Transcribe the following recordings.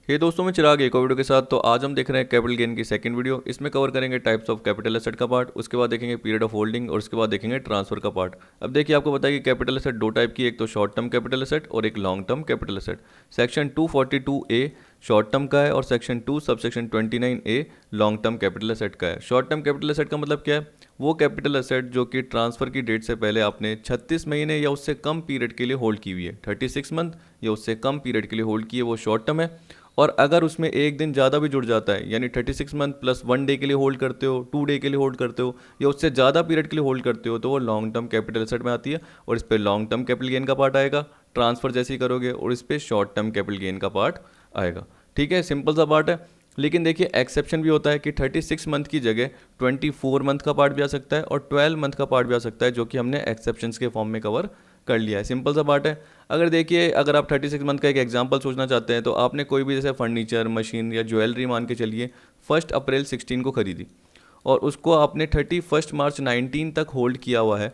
हे दोस्तों, मैं चिराग एक और वीडियो के साथ। तो आज हम देख रहे हैं कैपिटल गेन की सेकंड वीडियो। इसमें कवर करेंगे टाइप्स ऑफ कैपिटल एसेट का पार्ट, उसके बाद देखेंगे पीरियड ऑफ होल्डिंग और उसके बाद देखेंगे ट्रांसफर का पार्ट। अब देखिए, आपको पता है कि कैपिटल एसेट दो टाइप की, एक तो शॉर्ट टर्म कैपिटल एसेट और एक long term capital asset. Section 242A short term का है और section 2 subsection 29A long term capital asset का है। शॉर्ट टर्म कैपिटल एसेट का मतलब क्या है? वो कैपिटल एसेट जो कि ट्रांसफर की डेट से पहले आपने 36 महीने या उससे कम पीरियड के लिए होल्ड की हुई है। 36 मंथ या उससे कम पीरियड के लिए होल्ड की है, वो शॉर्ट टर्म है। और अगर उसमें एक दिन ज़्यादा भी जुड़ जाता है, यानी 36 मंथ प्लस 1 डे के लिए होल्ड करते हो, 2 डे के लिए होल्ड करते हो या उससे ज़्यादा पीरियड के लिए होल्ड करते हो, तो वो लॉन्ग टर्म कैपिटल एसेट में आती है और इस पर लॉन्ग टर्म कैपिटल गेन का पार्ट आएगा। ट्रांसफर जैसे ही करोगे और इस पर शॉर्ट टर्म कैपिटल गेन का पार्ट आएगा। ठीक है, सिंपल सा पार्ट है। लेकिन देखिए, एक्सेप्शन भी होता है कि 36 मंथ की जगह 24 मंथ का पार्ट भी आ सकता है और 12 मंथ का पार्ट भी आ सकता है, जो कि हमने एक्सेप्शंस के फॉर्म में कवर कर लिया है। सिंपल सा पार्ट है। अगर देखिए, अगर आप 36 मंथ का एक एग्जांपल सोचना चाहते हैं, तो आपने कोई भी जैसे फर्नीचर, मशीन या ज्वेलरी मान के चलिए 1 अप्रैल 16 को खरीदी और उसको आपने 31 मार्च 19 तक होल्ड किया हुआ है।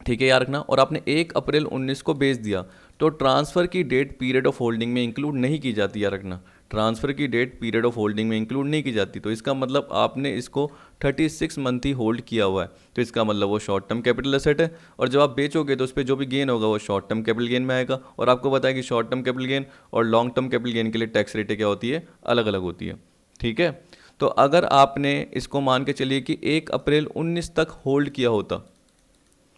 ठीक है, याद रखना। और आपने 1 अप्रैल 19 को बेच दिया, तो ट्रांसफ़र की डेट पीरियड ऑफ होल्डिंग में इंक्लूड नहीं की जाती। याद रखना, ट्रांसफ़र की डेट पीरियड ऑफ होल्डिंग में इंक्लूड नहीं की जाती। तो इसका मतलब आपने इसको 36 मंथ ही होल्ड किया हुआ है, तो इसका मतलब वो शॉर्ट टर्म कैपिटल एसेट है। और जब आप बेचोगे तो उस पर जो भी गेन होगा वो शॉर्ट टर्म कैपिटल गेन में आएगा। और आपको पता है कि शॉर्ट टर्म कैपिटल गेन और लॉन्ग टर्म कैपिटल गेन के लिए टैक्स रेटें क्या होती है? अलग अलग होती है। ठीक है, तो अगर आपने इसको मान के चलिए कि 1 अप्रैल 19 तक होल्ड किया होता,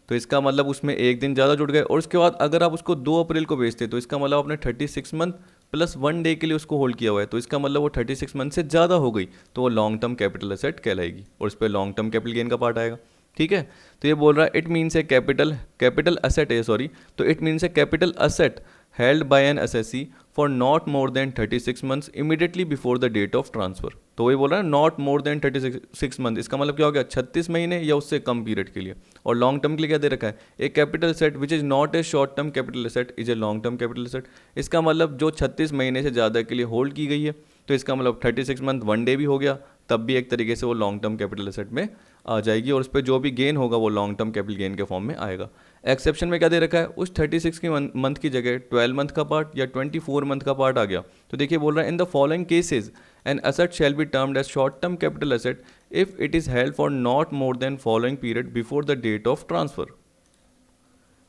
तो इसका मतलब उसमें एक दिन ज़्यादा जुड़ गए। और उसके बाद अगर आप उसको 2 अप्रैल को बेचते, तो इसका मतलब आपने 36 मंथ प्लस 1 डे के लिए उसको होल्ड किया हुआ है, तो इसका मतलब वो 36 मंथ से ज़्यादा हो गई, तो वो लॉन्ग टर्म कैपिटल एसेट कहलाएगी और इस पर लॉन्ग टर्म कैपिटल गेन का पार्ट आएगा। ठीक है, तो ये बोल रहा है it means A capital asset है, सॉरी, तो it means A capital asset held by an assessee for not more than 36 months immediately before the date of transfer। तो वही बोल रहा है नॉट मोर देन 36 मंथ, इसका मतलब क्या हो गया? 36 महीने या उससे कम पीरियड के लिए। और लॉन्ग टर्म के लिए क्या दे रखा है? A capital set which is not a short term capital asset is a long term capital asset. इसका मतलब जो 36 महीने से ज़्यादा के लिए होल्ड की गई है, तो इसका मतलब 36 मंथ 1 डे भी हो गया, तब भी एक तरीके से वो लॉन्ग टर्म कैपिटल एसेट में आ जाएगी और उस पर जो भी गेन होगा वो लॉन्ग टर्म कैपिटल गेन के फॉर्म में आएगा। एक्सेप्शन में क्या दे रखा है? उस 36 की मंथ की जगह 12 मंथ का पार्ट या 24 मंथ का पार्ट आ गया। तो देखिए, बोल रहा है in the following cases an asset shall be termed as short term capital asset if it is held for not more than following period before the date of transfer.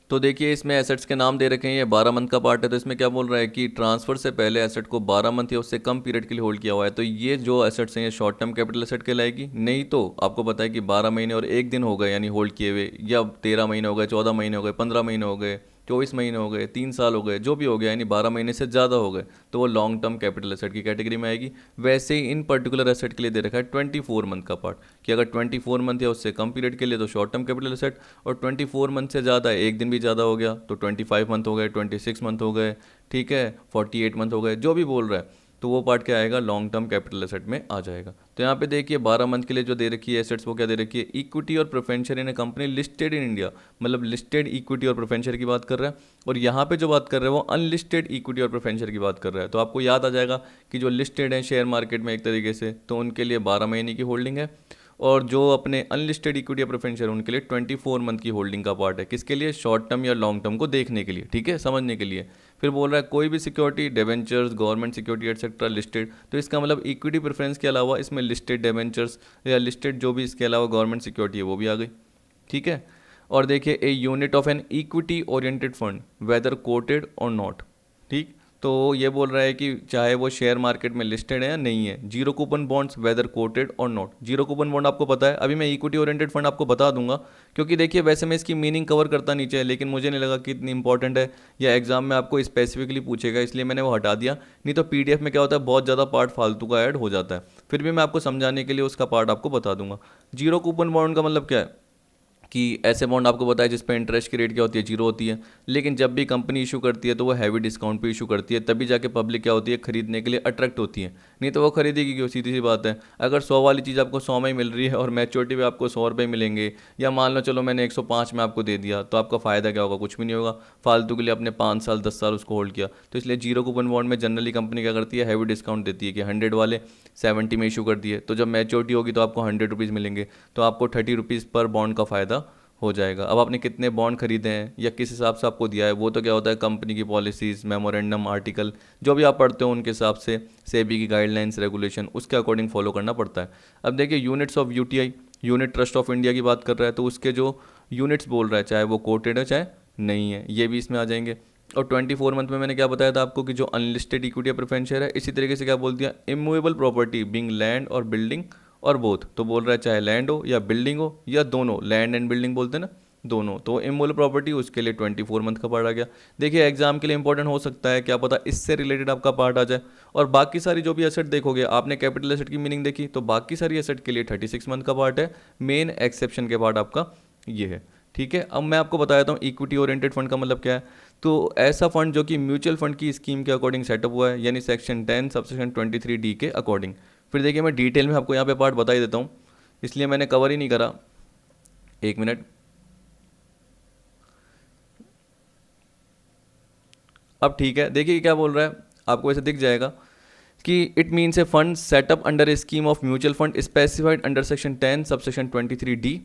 तो देखिए, इसमें एसेट्स के नाम दे रखे हैं। ये 12 मंथ का part है, तो इसमें क्या बोल रहा है कि ट्रांसफर से पहले एसेट को 12 मंथ या उससे कम पीरियड के लिए होल्ड किया हुआ है, तो ये जो एसेट्स हैं ये शॉर्ट टर्म कैपिटल एसेट कहलाएगी। नहीं तो आपको पता है कि 12 महीने और एक दिन हो गए यानी होल्ड किए हुए, या 13 महीने हो गए, 14 महीने हो गए, 15 महीने हो गए, 24 महीने हो गए, 3 साल हो गए, जो भी हो गया, यानी 12 महीने से ज़्यादा हो गए, तो वो लॉन्ग टर्म कैपिटल एसेट की कैटेगरी में आएगी। वैसे ही इन पर्टिकुलर एसेट के लिए दे रखा है 24 मंथ का पार्ट, कि अगर 24 मंथ या उससे कम पीरियड के लिए तो शॉर्ट टर्म कैपिटल एसेट, और 24 मंथ से ज़्यादा एक दिन भी ज़्यादा हो गया तो 25 मंथ हो गए, 26 मंथ हो गए, ठीक है, 48 मंथ हो गए, जो भी बोल रहा है, तो वो पार्ट क्या आएगा? लॉन्ग टर्म कैपिटल एसेट में आ जाएगा। तो यहाँ पे देखिए 12 मंथ के लिए जो दे रखी है एसेट्स, वो क्या दे रखी है? इक्विटी और preferential in A company listed in India, मतलब लिस्टेड इक्विटी और प्रेफरेंशियल की बात कर रहा है। और यहाँ पे जो बात कर रहे हैं वो अनलिस्टेड इक्विटी और प्रेफरेंशियल की बात कर रहा है। तो आपको याद आ जाएगा कि जो लिस्टेड है शेयर मार्केट में एक तरीके से, तो उनके लिए 12 महीने की होल्डिंग है, और जो अपने अनलिस्टेड इक्विटी या प्रेफरेंशियल उनके लिए 24 मंथ की होल्डिंग का पार्ट है। किसके लिए? शॉर्ट टर्म या लॉन्ग टर्म को देखने के लिए, ठीक है, समझने के लिए। फिर बोल रहा है कोई भी security, debentures, government security etcetera listed, तो इसका मतलब इक्विटी प्रेफरेंस के अलावा इसमें लिस्टेड डिवेंचर्स या लिस्टेड जो भी इसके अलावा गवर्नमेंट सिक्योरिटी है वो भी आ गई। ठीक है, और देखिए a unit of an equity oriented fund whether quoted और नॉट। ठीक, तो ये बोल रहा है कि चाहे वो शेयर मार्केट में लिस्टेड है या नहीं है, zero coupon bonds whether quoted और नॉट। जीरो कूपन बॉन्ड आपको पता है, अभी मैं इक्विटी ओरिएंटेड फंड आपको बता दूंगा, क्योंकि देखिए वैसे मैं इसकी मीनिंग कवर करता नीचे है, लेकिन मुझे नहीं लगा कि इतनी इंपॉर्टेंट है या एग्जाम में आपको स्पेसिफिकली पूछेगा, इसलिए मैंने वो हटा दिया। नहीं तो पीडीएफ में क्या होता है, बहुत ज़्यादा पार्ट फालतू का ऐड हो जाता है। फिर भी मैं आपको समझाने के लिए उसका पार्ट आपको बता दूंगा। जीरो कूपन बॉन्ड का मतलब क्या है? कि ऐसे बॉन्ड आपको बताया जिस पे इंटरेस्ट की रेट क्या होती है? जीरो होती है। लेकिन जब भी कंपनी इशू करती है तो वो हैवी डिस्काउंट पे इशू करती है, तभी जाके पब्लिक क्या होती है? खरीदने के लिए अट्रैक्ट होती है। नहीं तो वो खरीदेगी क्यों? सीधी सी बात है। अगर 100 वाली चीज़ आपको 100 में ही मिल रही है और मैच्योरिटी पे आपको 100 रुपये मिलेंगे, या मान लो चलो मैंने 105 में आपको दे दिया, तो आपका फ़ायदा क्या होगा? कुछ भी नहीं होगा। फालतू के लिए अपने 5 साल 10 साल उसको होल्ड किया। तो इसलिए जीरो कूपन बॉन्ड में जनरली कंपनी क्या करती है? हैवी डिस्काउंट देती है कि 100 वाले 70 में इशू कर दिए, तो जब मैच्योरिटी होगी तो आपको 100 रुपीज़ मिलेंगे, तो आपको 30 रुपीज़ पर बॉन्ड का फ़ायदा हो जाएगा। अब आपने कितने बॉन्ड खरीदे हैं या किस हिसाब से आपको दिया है, वो तो क्या होता है कंपनी की पॉलिसीज़, मेमोरेंडम, आर्टिकल जो भी आप पढ़ते हो उनके हिसाब से, सेबी की गाइडलाइंस, रेगुलेशन, उसके अकॉर्डिंग फॉलो करना पड़ता है। अब देखिए units of UTI, unit trust of India की बात कर रहा है, तो उसके जो यूनिट्स बोल रहा है चाहे वो कोटेड है चाहे नहीं है, ये भी इसमें आ जाएंगे। और 24 मंथ में मैंने क्या बताया था आपको कि जो अनलिस्टेड इक्विटी या प्रेफरेंस शेयर है, इसी तरीके से क्या बोल दिया, इमूवेबल प्रॉपर्टी बिंग लैंड और बिल्डिंग और बोथ, तो बोल रहा है चाहे लैंड हो या बिल्डिंग हो या दोनों, लैंड एंड बिल्डिंग बोलते हैं ना, दोनों, तो इमूवेबल प्रॉपर्टी उसके लिए 24 मंथ का पार्ट आ गया। देखिए एग्जाम के लिए इंपॉर्टेंट हो सकता है, क्या पता इससे रिलेटेड आपका पार्ट आ जाए। और बाकी सारी जो भी एसेट देखोगे, आपने कैपिटल एसेट की मीनिंग देखी, तो बाकी सारी एसेट के लिए 36 मंथ का पार्ट है। मेन एक्सेप्शन के पार्ट आपका ये है, ठीक है। अब मैं आपको बता देता हूँ इक्विटी ओरिएंटेड फंड का मतलब क्या है। तो ऐसा फंड जो कि म्यूचुअल फंड की स्कीम के अकॉर्डिंग सेटअप हुआ है, यानी सेक्शन 10 सबसेक्शन 23D के अकॉर्डिंग। फिर देखिए मैं डिटेल में आपको यहाँ पे पार्ट बता ही देता हूँ, इसलिए मैंने कवर ही नहीं करा, एक मिनट। अब ठीक है, देखिए क्या बोल रहा है, आपको ऐसे दिख जाएगा कि it means a fund setup under a scheme of mutual fund specified under section 10 subsection 23D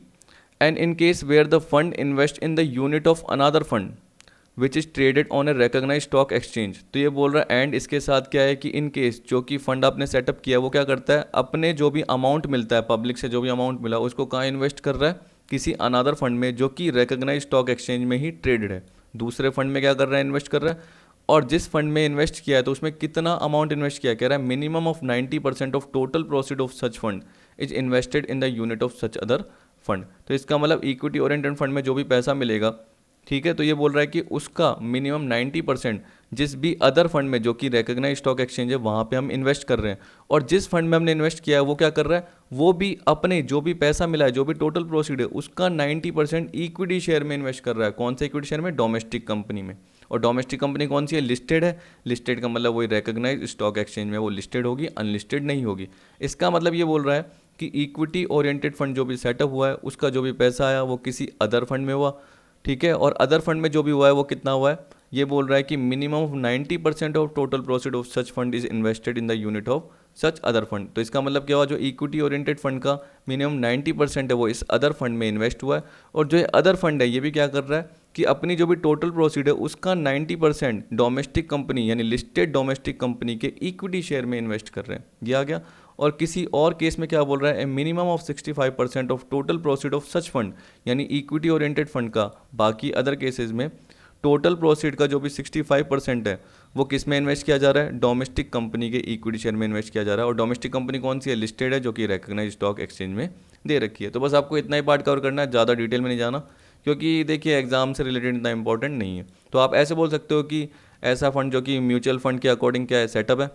and in case where the fund invest in the unit of another fund which is traded on a recognise stock exchange. तो ये बोल रहा है and इसके साथ क्या है कि इन केस जो कि फंड आपने सेटअप किया वो क्या करता है, अपने जो भी अमाउंट मिलता है पब्लिक से, जो भी अमाउंट मिला उसको कहाँ इन्वेस्ट कर रहा है, किसी अनदर फंड में जो कि रिकॉग्नाइज स्टॉक एक्सचेंज में ही ट्रेडेड है। दूसरे फंड में क्या कर रहा है, इन्वेस्ट कर रहा है। और जिस फंड में इन्वेस्ट किया है तो उसमें कितना अमाउंट इन्वेस्ट किया, कह रहा है minimum of 90% of total proceed of such fund is invested in the unit of such other fund. तो इसका मतलब इक्विटी ओरिएंटेड फंड में जो भी पैसा मिलेगा, ठीक है, तो ये बोल रहा है कि उसका मिनिमम 90% जिस भी अदर फंड में जो कि रिकॉग्नाइज स्टॉक एक्सचेंज है वहाँ पे हम इन्वेस्ट कर रहे हैं। और जिस फंड में हमने इन्वेस्ट किया है वो क्या कर रहा है, वो भी अपने जो भी पैसा मिला है, जो भी टोटल प्रोसीड है उसका 90% इक्विटी शेयर में इन्वेस्ट कर रहा है। कौन से इक्विटी शेयर में, डोमेस्टिक कंपनी में। और डोमेस्टिक कंपनी कौन सी है, लिस्टेड है। लिस्टेड का मतलब वही रिकॉग्नाइज स्टॉक एक्सचेंज में वो लिस्टेड होगी, अनलिस्टेड नहीं होगी। इसका मतलब ये बोल रहा है कि इक्विटी ओरिएंटेड फंड जो भी सेटअप हुआ है उसका जो भी पैसा आया वो किसी अदर फंड में हुआ, ठीक है। और अदर फंड में जो भी हुआ है वो कितना हुआ है, ये बोल रहा है कि minimum of 90% of total proceed of such fund is invested in the unit of such other fund. तो इसका मतलब क्या हुआ, जो इक्विटी ओरिएंटेड फंड का मिनिमम 90% है वो इस अदर फंड में इन्वेस्ट हुआ है। और जो अदर फंड है ये भी क्या कर रहा है कि अपनी जो भी टोटल प्रोसीड है उसका 90% डोमेस्टिक कंपनी यानी लिस्टेड डोमेस्टिक कंपनी के इक्विटी शेयर में इन्वेस्ट कर रहे हैं, ये आ गया। और किसी और केस में क्या बोल रहा है, minimum of 65% of total proceed of such fund, यानी इक्विटी ओरिएंटेड फंड का बाकी अदर केसेस में टोटल प्रोसीड का जो भी 65% है वो किस में इन्वेस्ट किया जा रहा है, डोमेस्टिक कंपनी के इक्विटी शेयर में इन्वेस्ट किया जा रहा है। और डोमेस्टिक कंपनी कौन सी है, लिस्टेड है, जो कि रिकॉग्नाइज्ड स्टॉक एक्सचेंज में दे रखी है। तो बस आपको इतना ही पार्ट कवर करना है, ज़्यादा डिटेल में नहीं जाना, क्योंकि देखिए एग्जाम से रिलेटेड इतना इंपॉर्टेंट नहीं है। तो आप ऐसे बोल सकते हो कि ऐसा फंड जो कि म्यूचुअल फंड के अकॉर्डिंग क्या है, सेटअप है।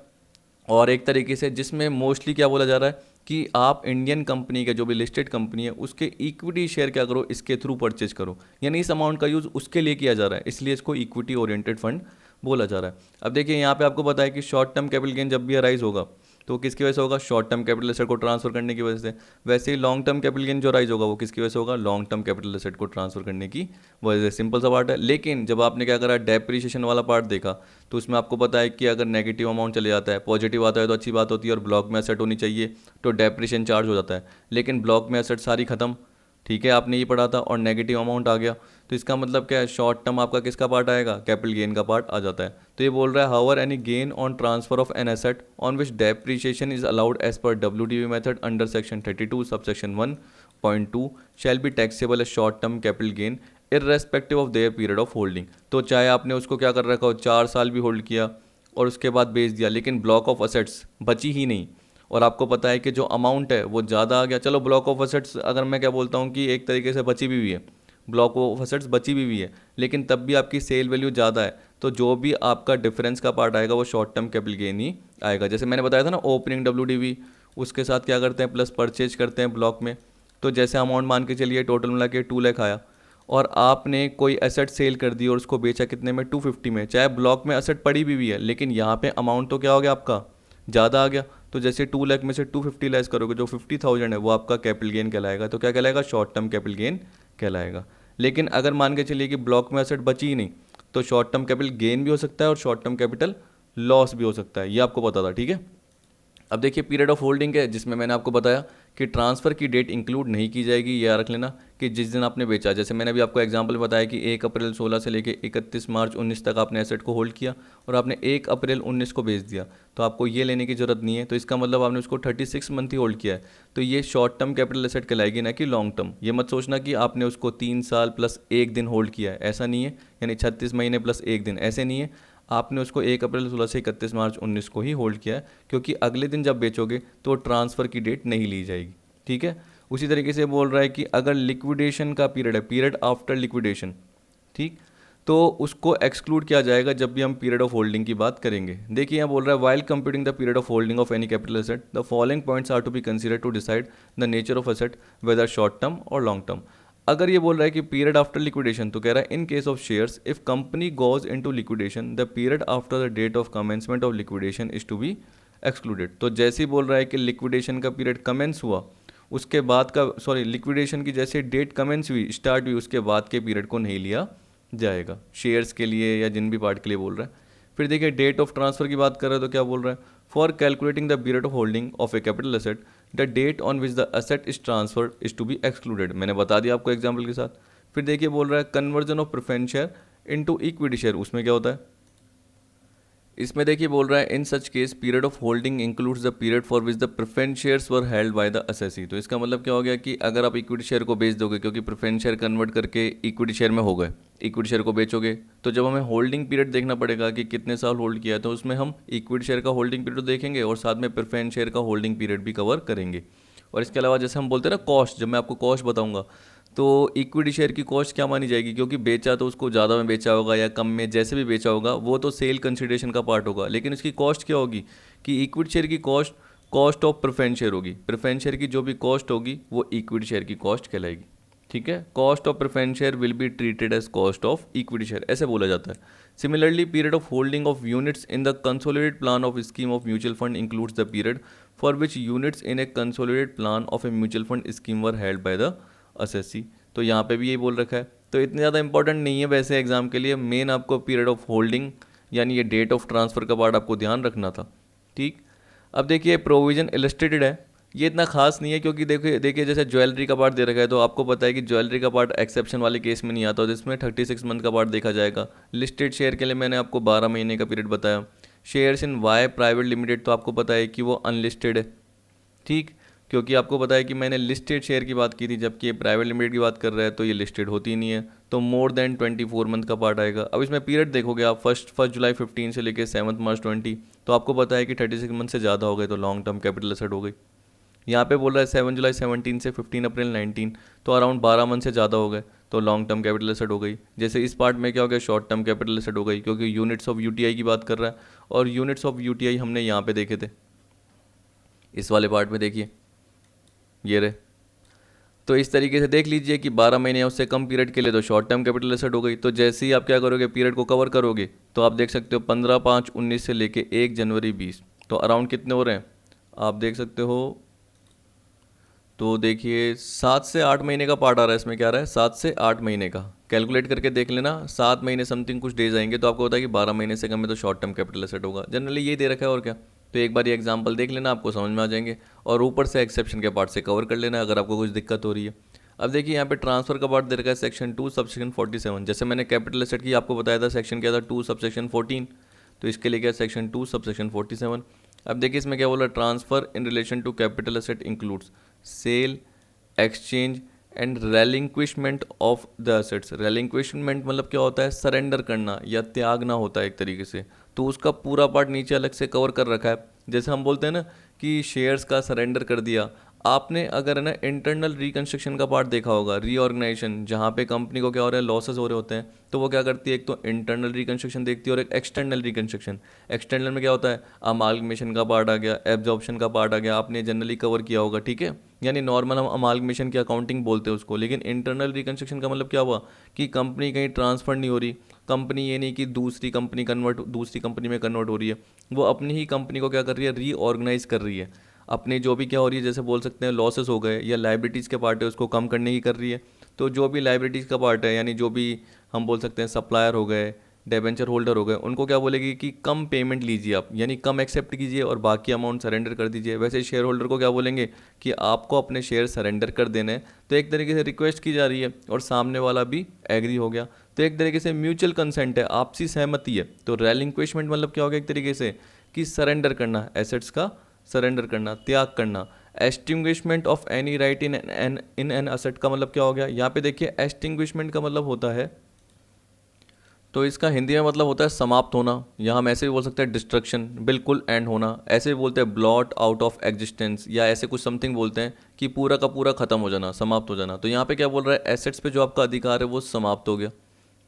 और एक तरीके से जिसमें मोस्टली क्या बोला जा रहा है कि आप इंडियन कंपनी के जो भी लिस्टेड कंपनी है उसके इक्विटी शेयर क्या करो, इसके थ्रू परचेज करो, यानी इस अमाउंट का यूज़ उसके लिए किया जा रहा है, इसलिए इसको इक्विटी ओरिएंटेड फंड बोला जा रहा है। अब देखिए यहाँ पे आपको पता है कि शॉर्ट टर्म कैपिटल गेन जब भी अराइज होगा तो किसकी वजह से होगा, शॉर्ट टर्म कैपिटल एसेट को ट्रांसफर करने की वजह से। वैसे ही लॉन्ग टर्म कैपिटल गेन जो राइज होगा वो किसकी वजह से होगा, लॉन्ग टर्म कैपिटल एसेट को ट्रांसफर करने की वजह से। सिंपल सा पार्ट है। लेकिन जब आपने क्या करा, डेप्रिसिएशन वाला पार्ट देखा, तो उसमें आपको पता है कि अगर नेगेटिव अमाउंट चले जाता है, पॉजिटिव आता है तो अच्छी बात होती है और ब्लॉक में एसेट होनी चाहिए तो डेप्रिसिएशन चार्ज हो जाता है। लेकिन ब्लॉक में एसेट सारी खत्म, ठीक है, आपने ये पढ़ा था, और नेगेटिव अमाउंट आ गया, तो इसका मतलब क्या है, शॉर्ट टर्म आपका किसका पार्ट आएगा, कैपिटल गेन का पार्ट आ जाता है। तो ये बोल रहा है however any gain on transfer of an asset on which depreciation is allowed as per WDV method under section 32 subsection 1.2 shall be taxable as short term capital gain irrespective of their period of holding. तो चाहे आपने उसको क्या कर रखा हो, 4 साल भी होल्ड किया और उसके बाद बेच दिया, लेकिन ब्लॉक ऑफ असेट्स बची ही नहीं, और आपको पता है कि जो अमाउंट है वो ज़्यादा आ गया। चलो ब्लॉक ऑफ असेट्स अगर मैं क्या बोलता हूँ कि एक तरीके से बची भी हुई है, ब्लॉक ऑफ असेट्स बची भी हुई है, लेकिन तब भी आपकी सेल वैल्यू ज़्यादा है, तो जो भी आपका डिफरेंस का पार्ट आएगा वो शॉर्ट टर्म कैपिटल गेन ही आएगा। जैसे मैंने बताया था ना, ओपनिंग WDV उसके साथ क्या करते हैं, प्लस परचेज करते हैं ब्लॉक में। तो जैसे अमाउंट मान के चलिए टोटल मिला के 2 लाख आया, और आपने कोई एसेट सेल कर दी और उसको बेचा कितने में, 250 में, चाहे ब्लॉक में एसेट पड़ी भी हुई है, लेकिन यहाँ पे अमाउंट तो क्या हो गया आपका, ज़्यादा आ गया। तो जैसे 2 लाख में से 250 लेस करोगे, जो 50,000 है वो आपका कैपिटल गेन कहलाएगा। तो क्या कहलाएगा, शॉर्ट टर्म कैपिटल गेन कहलाएगा। लेकिन अगर मान के चलिए कि ब्लॉक में एसेट बची ही नहीं, तो शॉर्ट टर्म कैपिटल गेन भी हो सकता है और शॉर्ट टर्म कैपिटल लॉस भी हो सकता है, ये आपको पता था, ठीक है। अब देखिए पीरियड ऑफ होल्डिंग है, जिसमें मैंने आपको बताया कि ट्रांसफ़र की डेट इंक्लूड नहीं की जाएगी, ये याद रख लेना कि जिस दिन आपने बेचा, जैसे मैंने अभी आपको एग्जांपल बताया कि 1 अप्रैल 16 से लेके 31 मार्च 19 तक आपने एसेट को होल्ड किया और आपने 1 अप्रैल 19 को बेच दिया, तो आपको ये लेने की ज़रूरत नहीं है। तो इसका मतलब आपने उसको 36 मंथ ही होल्ड किया है, तो ये शॉर्ट टर्म कैपिटल एसेट कहलाएगी, ना कि लॉन्ग टर्म। ये मत सोचना कि आपने उसको 3 साल प्लस 1 दिन होल्ड किया है, ऐसा नहीं है, यानी 36 महीने प्लस 1 दिन, ऐसे नहीं है। आपने उसको 1 अप्रैल 16 से 31 मार्च 19 को ही होल्ड किया है, क्योंकि अगले दिन जब बेचोगे तो ट्रांसफ़र की डेट नहीं ली जाएगी, ठीक है। उसी तरीके से बोल रहा है कि अगर लिक्विडेशन का पीरियड है, पीरियड आफ्टर लिक्विडेशन, ठीक, तो उसको एक्सक्लूड किया जाएगा जब भी हम पीरियड ऑफ होल्डिंग की बात करेंगे। देखिए यहाँ बोल रहा है while computing the period of holding of any capital asset the following points are to be consider to decide the nature of asset whether short term और लॉन्ग टर्म। अगर ये बोल रहा है कि पीरियड आफ्टर लिक्विडेशन, तो कह रहा है in case of shares if company goes into liquidation the period after the date of commencement of liquidation is to be excluded. तो जैसे ही बोल रहा है कि लिक्विडेशन का पीरियड कमेंस हुआ, उसके बाद का, सॉरी, लिक्विडेशन की जैसे डेट कमेंस हुई, स्टार्ट हुई, उसके बाद के पीरियड को नहीं लिया जाएगा शेयर्स के लिए या जिन भी पार्ट के लिए बोल रहा है। फिर देखिए डेट ऑफ ट्रांसफर की बात कर रहे हैं तो क्या बोल रहा है, for calculating the period of holding of a capital asset the date on which the asset is transferred is to be excluded. मैंने बता दिया आपको एग्जाम्पल के साथ। फिर देखिए बोल रहा है conversion of preference share into equity share, उसमें क्या होता है, इसमें देखिए बोल रहा है in such case period of holding includes the period for which the preference shares were held by the assessee. तो इसका मतलब क्या हो गया कि अगर आप इक्विटी शेयर को बेच दोगे, क्योंकि प्रेफरेंस शेयर कन्वर्ट करके इक्विटी शेयर में हो गए, इक्विटी शेयर को बेचोगे, तो जब हमें होल्डिंग पीरियड देखना पड़ेगा कि कितने साल होल्ड किया है, तो उसमें हम इक्विटी शेयर का होल्डिंग पीरियड देखेंगे और साथ में प्रेफरेंस शेयर का होल्डिंग पीरियड भी कवर करेंगे। और इसके अलावा जैसे हम बोलते हैं ना कॉस्ट, जब मैं आपको कॉस्ट बताऊंगा तो इक्विटी शेयर की कॉस्ट क्या मानी जाएगी, क्योंकि बेचा तो उसको ज़्यादा में बेचा होगा या कम में, जैसे भी बेचा होगा वो तो सेल कंसिडरेशन का पार्ट होगा, लेकिन उसकी कॉस्ट क्या होगी कि इक्विटी शेयर की cost cost of preference share होगी। प्रेफरेंस शेयर की जो भी कॉस्ट होगी वो इक्विटी शेयर की कॉस्ट कहलाएगी, ठीक है। Cost of preference share will be treated as cost of equity share, ऐसे बोला जाता है। Similarly period of holding of units in the consolidated plan of scheme of mutual fund includes the period for which units in a consolidated plan of a mutual fund scheme were held by the assessee. तो यहाँ पे भी यही बोल रखा है, तो इतनी ज़्यादा इंपॉर्टेंट नहीं है वैसे एग्जाम के लिए। मेन आपको पीरियड ऑफ होल्डिंग यानी ये डेट ऑफ ट्रांसफ़र का पार्ट आपको ध्यान रखना था, ठीक। अब देखिए प्रोविजन इलस्ट्रेटेड है, ये इतना खास नहीं है, क्योंकि देखिए जैसे ज्वेलरी का पार्ट दे रखा है, तो आपको पता है कि ज्वेलरी का पार्ट एक्सेप्शन वाले केस में नहीं आता, तो इसमें 36 मंथ का पार्ट देखा जाएगा। लिस्टेड शेयर के लिए मैंने आपको 12 महीने का पीरियड बताया। Shares in Y private limited तो आपको पता है कि वो अनलिस्टेड है, ठीक, क्योंकि आपको पता है कि मैंने लिस्टेड शेयर की बात की थी, जबकि ये प्राइवेट लिमिटेड की बात कर रहा है तो ये लिस्टेड होती ही नहीं है, तो मोर देन 24 मंथ का पार्ट आएगा। अब इसमें पीरियड देखोगे आप फर्स्ट जुलाई 15 से लेकर 7 मार्च 20, तो आपको पता है कि 36 मंथ से ज़्यादा हो गए तो लॉन्ग टर्म कैपिटल एसेट हो गई। यहाँ पे बोल रहा है 7 जुलाई 17 से 15 अप्रैल 19, तो अराउंड 12 मंथ से ज़्यादा हो गए तो लॉन्ग टर्म कैपिटल एसेट हो गई। जैसे इस पार्ट में क्या हो गया, शॉर्ट टर्म कैपिटल एसेट हो गई, क्योंकि यूनिट्स ऑफ यूटीआई की बात कर रहा है, और यूनिट्स ऑफ यूटीआई हमने यहाँ पे देखे थे, इस वाले पार्ट में देखिए ये रहे। तो इस तरीके से देख लीजिए कि 12 महीने या उससे कम पीरियड के लिए तो शॉर्ट टर्म कैपिटल एसेट हो गई। तो जैसे ही आप क्या करोगे, पीरियड को कवर करोगे, तो आप देख सकते हो 15/5/19 से लेके 1 जनवरी 20, तो अराउंड कितने हो रहे हैं आप देख सकते हो। तो देखिए 7 से 8 महीने का पार्ट आ रहा है, इसमें क्या आ रहा है 7 से 8 महीने का, कैलकुलेट करके देख लेना, 7 महीने समथिंग कुछ डेज आएंगे, तो आपको होता है कि 12 महीने से कम है तो शॉर्ट टर्म कैपिटल एसेट होगा। जनरली ये दे रखा है और क्या, तो एक बार ये एग्जांपल देख लेना, आपको समझ में आ जाएंगे, और ऊपर से एक्सेप्शन के पार्ट से कवर कर लेना अगर आपको कुछ दिक्कत हो रही है। अब देखिए यहाँ पे ट्रांसफर का पार्ट दे रखा है सेक्शन 2 सबसेक्शन 47, जैसे मैंने कैपिटल एसेट की आपको बताया था सेक्शन क्या था 2 सबसेक्शन 14, तो इसके लिए क्या सेक्शन 2 सबसेक्शन 47। अब देखिए इसमें क्या बोला, transfer in relation to capital asset includes sale, exchange and relinquishment of the assets. Relinquishment मतलब क्या होता है, सरेंडर करना या त्यागना होता है एक तरीके से, तो उसका पूरा पार्ट नीचे अलग से कवर कर रखा है। जैसे हम बोलते हैं ना कि शेयर्स का सरेंडर कर दिया आपने, अगर है ना इंटरनल रिकंस्ट्रक्शन का पार्ट देखा होगा, रीऑर्गेनाइजेशन, जहाँ पे कंपनी को क्या हो रहा है, लॉसेस हो रहे होते हैं, तो वो क्या करती है, एक तो इंटरनल रिकंस्ट्रक्शन देखती है और एक एक्सटर्नल रिकंस्ट्रक्शन। एक्सटर्नल में क्या होता है, अमालगमेशन का पार्ट आ गया, एब्जॉर्प्शन का पार्ट आ गया, आपने जनरली कवर किया होगा, ठीक है, यानी नॉर्मल हम अमालगमेशन की अकाउंटिंग बोलते हैं उसको। लेकिन इंटरनल रिकंस्ट्रक्शन का मतलब क्या हुआ कि कंपनी कहीं ट्रांसफर नहीं हो रही, कंपनी ये नहीं कि दूसरी कंपनी में कन्वर्ट हो रही है, वो अपनी ही कंपनी को क्या कर रही है, रीऑर्गेनाइज कर रही है, अपनी जो भी क्या हो रही है, जैसे बोल सकते हैं लॉसेस हो गए या लाइबिलिटीज़ के पार्ट है उसको कम करने की कर रही है। तो जो भी लाइबिलिटीज़ का पार्ट है, यानी जो भी हम बोल सकते हैं सप्लायर हो गए डिबेंचर होल्डर हो गए, उनको क्या बोलेगी कि कम पेमेंट लीजिए आप, यानी कम एक्सेप्ट कीजिए और बाकी अमाउंट सरेंडर कर दीजिए। वैसे शेयर होल्डर को क्या बोलेंगे कि आपको अपने शेयर सरेंडर कर देने हैं। तो एक तरीके से रिक्वेस्ट की जा रही है और सामने वाला भी एग्री हो गया, तो एक तरीके से म्यूचुअल कंसेंट है, आपसी सहमति है। तो रेलिंक्विशमेंट मतलब क्या हो गया एक तरीके से कि सरेंडर करना, एसेट्स का सरेंडर करना, त्याग करना। Extinguishment of any right in an asset का मतलब क्या हो गया, यहाँ पे देखिए एक्सटिंग्विशमेंट का मतलब होता है, तो इसका हिंदी में मतलब होता है समाप्त होना, या हम ऐसे भी बोल सकते हैं डिस्ट्रक्शन, बिल्कुल एंड होना। ऐसे भी बोलते हैं ब्लॉट आउट ऑफ एग्जिस्टेंस, या ऐसे कुछ समथिंग बोलते हैं कि पूरा का पूरा खत्म हो जाना, समाप्त हो जाना। तो यहाँ पे क्या बोल रहा है, एसेट्स पे जो आपका अधिकार है वो समाप्त हो गया।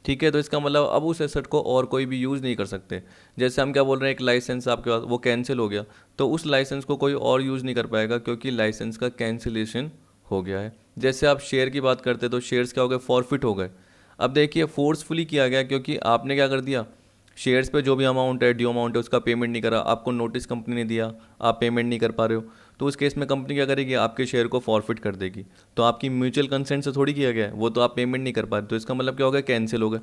ठीक है, तो इसका मतलब अब उस एसेट को और कोई भी यूज़ नहीं कर सकते। जैसे हम क्या बोल रहे हैं, एक लाइसेंस आपके पास वो कैंसिल हो गया, तो उस लाइसेंस को कोई और यूज़ नहीं कर पाएगा क्योंकि लाइसेंस का कैंसिलेशन हो गया है। जैसे आप शेयर की बात करते तो शेयर्स क्या हो गए, फॉरफिट हो गए। अब देखिए फोर्सफुली किया गया क्योंकि आपने क्या कर दिया, शेयर्स पे जो भी अमाउंट है, ड्यू अमाउंट है, उसका पेमेंट नहीं करा, आपको नोटिस कंपनी ने दिया, आप पेमेंट नहीं कर पा रहे हो, तो उस केस में कंपनी क्या करेगी, आपके शेयर को फॉरफिट कर देगी। तो आपकी म्यूचुअल कंसेंट से थोड़ी किया गया है, वो तो आप पेमेंट नहीं कर पा रहे, तो इसका मतलब क्या हो गया, कैंसिल हो गया।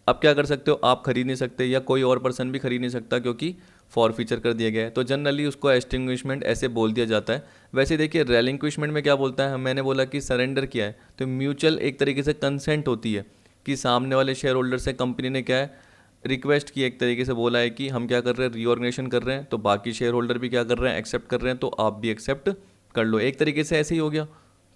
अब क्या कर सकते हो, आप खरीद नहीं सकते या कोई और पर्सन भी खरीद नहीं सकता क्योंकि फॉरफीचर कर दिया गया है। तो जनरली उसको एक्सटिंग्विशमेंट ऐसे बोल दिया जाता है। वैसे देखिए रेलिंक्विशमेंट में क्या बोलता है, मैंने बोला कि सरेंडर किया है, तो म्यूचुअल एक तरीके से कंसेंट होती है कि सामने वाले शेयर होल्डर से कंपनी ने क्या है, रिक्वेस्ट की, एक तरीके से बोला है कि हम क्या कर रहे हैं, रीऑर्गेनाइजेशन कर रहे हैं, तो बाकी शेयर होल्डर भी क्या कर रहे हैं, एक्सेप्ट कर रहे हैं, तो आप भी एक्सेप्ट कर लो। एक तरीके से ऐसे ही हो गया।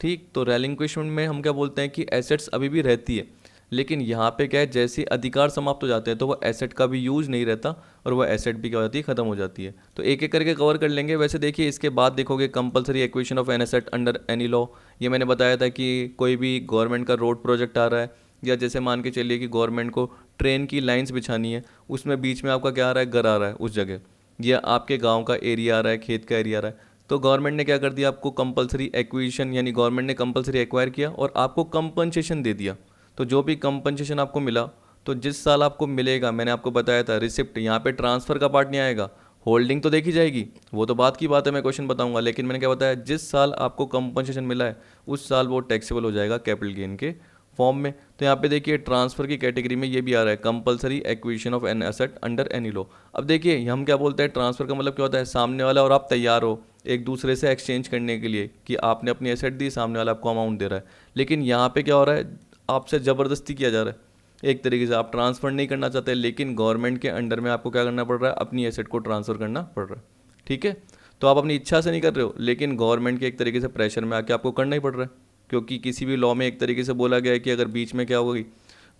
ठीक, तो रेलिंक्विशमेंट में हम क्या बोलते हैं कि एसेट्स अभी भी रहती है, लेकिन यहाँ पे क्या है, जैसे अधिकार समाप्त हो जाते हैं तो वो एसेट का भी यूज नहीं रहता और वो एसेट भी क्या हो जाती है, खत्म हो जाती है। तो एक एक करके कवर कर लेंगे। वैसे देखिए इसके बाद देखोगे compulsory acquisition of an asset under any law, ये मैंने बताया था कि कोई भी गवर्नमेंट का रोड प्रोजेक्ट आ रहा है, या जैसे मान के चलिए कि गवर्नमेंट को ट्रेन की लाइंस बिछानी है, उसमें बीच में आपका क्या आ रहा है, घर आ रहा है उस जगह, या आपके गांव का एरिया आ रहा है, खेत का एरिया आ रहा है, तो गवर्नमेंट ने क्या कर दिया, आपको कंपलसरी एक्विजिशन, यानी गवर्नमेंट ने कंपलसरी एक्वायर किया और आपको कंपनसेशन दे दिया। तो जो भी कंपनसेशन आपको मिला, तो जिस साल आपको मिलेगा, मैंने आपको बताया था रिसिप्ट, यहाँ पे ट्रांसफ़र का पार्ट नहीं आएगा, होल्डिंग तो देखी जाएगी, वो तो बात की बात है, मैं क्वेश्चन बताऊंगा, लेकिन मैंने क्या बताया, जिस साल आपको कंपनसेशन मिला है उस साल वो टैक्सेबल हो जाएगा कैपिटल गेन के फॉर्म में। तो यहाँ पे देखिए ट्रांसफर की कैटेगरी में ये भी आ रहा है, compulsory acquisition of an asset under any law. अब देखिए हम क्या बोलते हैं, ट्रांसफर का मतलब क्या होता है, सामने वाला और आप तैयार हो एक दूसरे से एक्सचेंज करने के लिए कि आपने अपनी एसेट दी, सामने वाला आपको अमाउंट दे रहा है, लेकिन यहाँ पे क्या हो रहा है, आपसे ज़बरदस्ती किया जा रहा है। एक तरीके से आप ट्रांसफ़र नहीं करना चाहते, लेकिन गवर्नमेंट के अंडर में आपको क्या करना पड़ रहा है, अपनी एसेट को ट्रांसफ़र करना पड़ रहा है। ठीक है, तो आप अपनी इच्छा से नहीं कर रहे हो, लेकिन गवर्नमेंट के एक तरीके से प्रेशर में आके आपको करना ही पड़ रहा है, क्योंकि किसी भी लॉ में एक तरीके से बोला गया है कि अगर बीच में क्या होगी,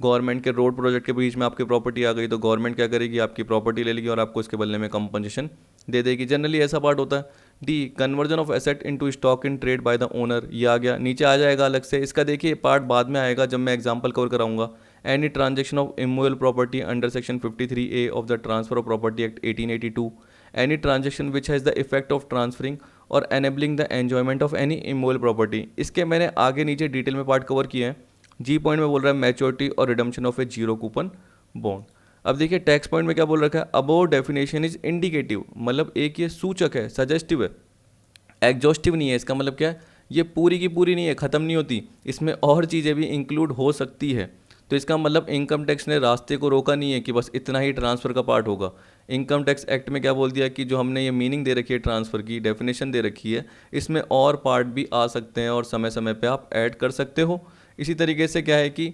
गवर्नमेंट के रोड प्रोजेक्ट के बीच में आपकी प्रॉपर्टी आ गई, तो गवर्नमेंट क्या करेगी, आपकी प्रॉपर्टी ले लेगी और आपको इसके बदले में कंपनसेशन दे देगी। जनरली ऐसा पार्ट होता है। D, conversion of asset into stock in trade by the owner, ये आ गया, नीचे आ जाएगा अलग से, इसका देखिए पार्ट बाद में आएगा जब मैं एग्जांपल कवर कराऊंगा। Any transaction of immovable property under section 53A of the transfer of property act 1882, any transaction which has the effect of transferring or enabling the enjoyment of any immovable property. इसके मैंने आगे नीचे detail में part cover किए हैं। जी point में बोल रहा है मैच्योरिटी और redemption of A zero coupon bond. अब देखिए टैक्स पॉइंट में क्या बोल रखा है, अबोव डेफिनेशन इज इंडिकेटिव, मतलब एक ये सूचक है, सजेस्टिव है, एग्जॉस्टिव नहीं है। इसका मतलब क्या है, ये पूरी की पूरी नहीं है, ख़त्म नहीं होती, इसमें और चीज़ें भी इंक्लूड हो सकती है। तो इसका मतलब इनकम टैक्स ने रास्ते को रोका नहीं है कि बस इतना ही ट्रांसफ़र का पार्ट होगा। इनकम टैक्स एक्ट में क्या बोल दिया कि जो हमने ये मीनिंग दे रखी है ट्रांसफ़र की, डेफिनेशन दे रखी है, इसमें और पार्ट भी आ सकते हैं और समय समय पे आप ऐड कर सकते हो। इसी तरीके से क्या है कि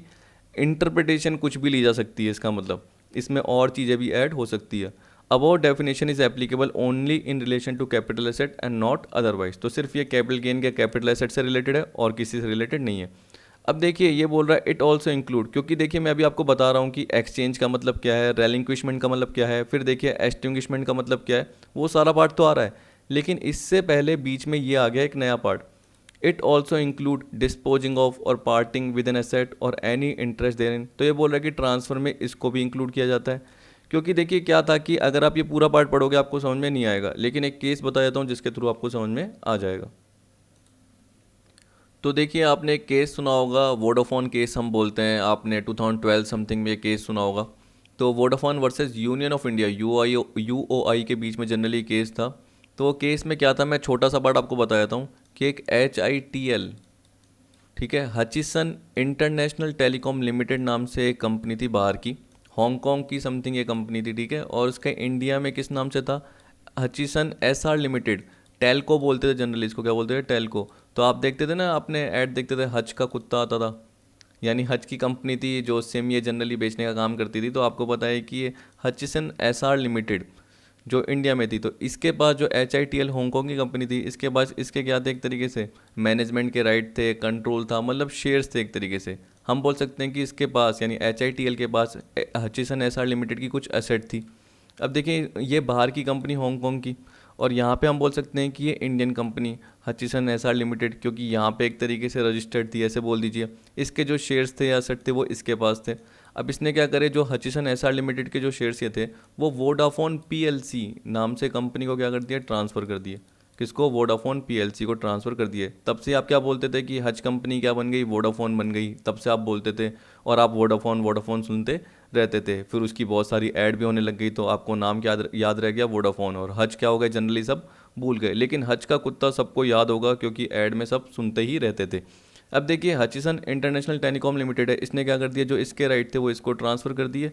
इंटरप्रिटेशन कुछ भी ली जा सकती है, इसका मतलब इसमें और चीज़ें भी ऐड हो सकती है। Above definition is applicable only in relation to capital asset and not otherwise, तो सिर्फ ये कैपिटल गेन के कैपिटल एसेट से रिलेटेड है और किसी से रिलेटेड नहीं है। अब देखिए ये बोल रहा है इट ऑल्सो इंक्लूड, क्योंकि देखिए मैं अभी आपको बता रहा हूँ कि एक्सचेंज का मतलब क्या है, रेलिंक्विशमेंट का मतलब क्या है, फिर देखिए एक्सटिंग्विशमेंट का मतलब क्या है, वो सारा पार्ट तो आ रहा है, लेकिन इससे पहले बीच में ये आ गया एक नया part, it also include disposing of और पार्टिंग विद एन एसेट और एनी इंटरेस्ट देन। तो ये बोल रहा है कि ट्रांसफर में इसको भी इंक्लूड किया जाता है। क्योंकि देखिए क्या था कि अगर आप ये पूरा पार्ट पढ़ोगे आपको समझ में नहीं आएगा, लेकिन एक केस बता देता हूँ जिसके थ्रू आपको समझ में आ जाएगा। तो देखिए आपने एक केस सुना होगा, वोडाफोन केस हम बोलते हैं, आपने 2012 समथिंग में ये केस सुना होगा। तो Vodafone versus Union of India, UOI के बीच में जनरली केस था। तो केस में क्या था, मैं छोटा सा पार्ट आपको बता देता हूँ कि एक HITL, ठीक है, हचिसन इंटरनेशनल टेलीकॉम लिमिटेड नाम से एक कंपनी थी बाहर की, हांगकांग की समथिंग ये कंपनी थी, ठीक है, और उसका इंडिया में किस नाम से था, हचिसन एसआर लिमिटेड। टेल्को बोलते थे जनरली इसको, क्या बोलते थे, टेल्को। तो आप देखते थे ना, आपने ऐड देखते थे, हच का कुत्ता आता था, यानी हच की कंपनी थी जो सिम ये जनरली बेचने का काम करती थी। तो आपको पता है कि ये हचिसन एसआर लिमिटेड जो इंडिया में थी, तो इसके पास जो HITL हांगकांग की कंपनी थी, इसके पास इसके क्या थे, एक तरीके से मैनेजमेंट के राइट थे, कंट्रोल था, मतलब शेयर्स थे एक तरीके से। हम बोल सकते हैं कि इसके पास यानी HITL के पास हचिसन एसआर लिमिटेड की कुछ एसेट थी। अब देखिए ये बाहर की कंपनी हांगकांग की, और यहाँ पे हम बोल सकते हैं कि ये Indian company Hutchison SR limited, क्योंकि यहाँ पे एक तरीके से रजिस्टर्ड थी, ऐसे बोल दीजिए। इसके जो शेयर्स थे या एसेट थे वो इसके पास थे। अब इसने क्या करे, जो हचिसन एसआर लिमिटेड के जो शेयर्स ये थे वो वोडाफोन PLC नाम से कंपनी को क्या कर दिया, ट्रांसफ़र कर दिए। किसको, वोडाफोन PLC को ट्रांसफ़र कर दिए। तब से आप क्या बोलते थे कि हज कंपनी क्या बन गई, वोडाफोन बन गई, तब से आप बोलते थे और आप वोडाफोन वोडाफोन सुनते रहते थे। फिर उसकी बहुत सारी ऐड भी होने लग गई, तो आपको नाम क्या याद रह गया, वोडाफोन, और हज क्या हो गया, जनरली सब भूल गए। लेकिन हज का कुत्ता सबको याद होगा क्योंकि ऐड में सब सुनते ही रहते थे। अब देखिए हचिसन इंटरनेशनल टेलीकॉम लिमिटेड है, इसने क्या कर दिया, जो इसके राइट थे वो इसको ट्रांसफ़र कर दिए।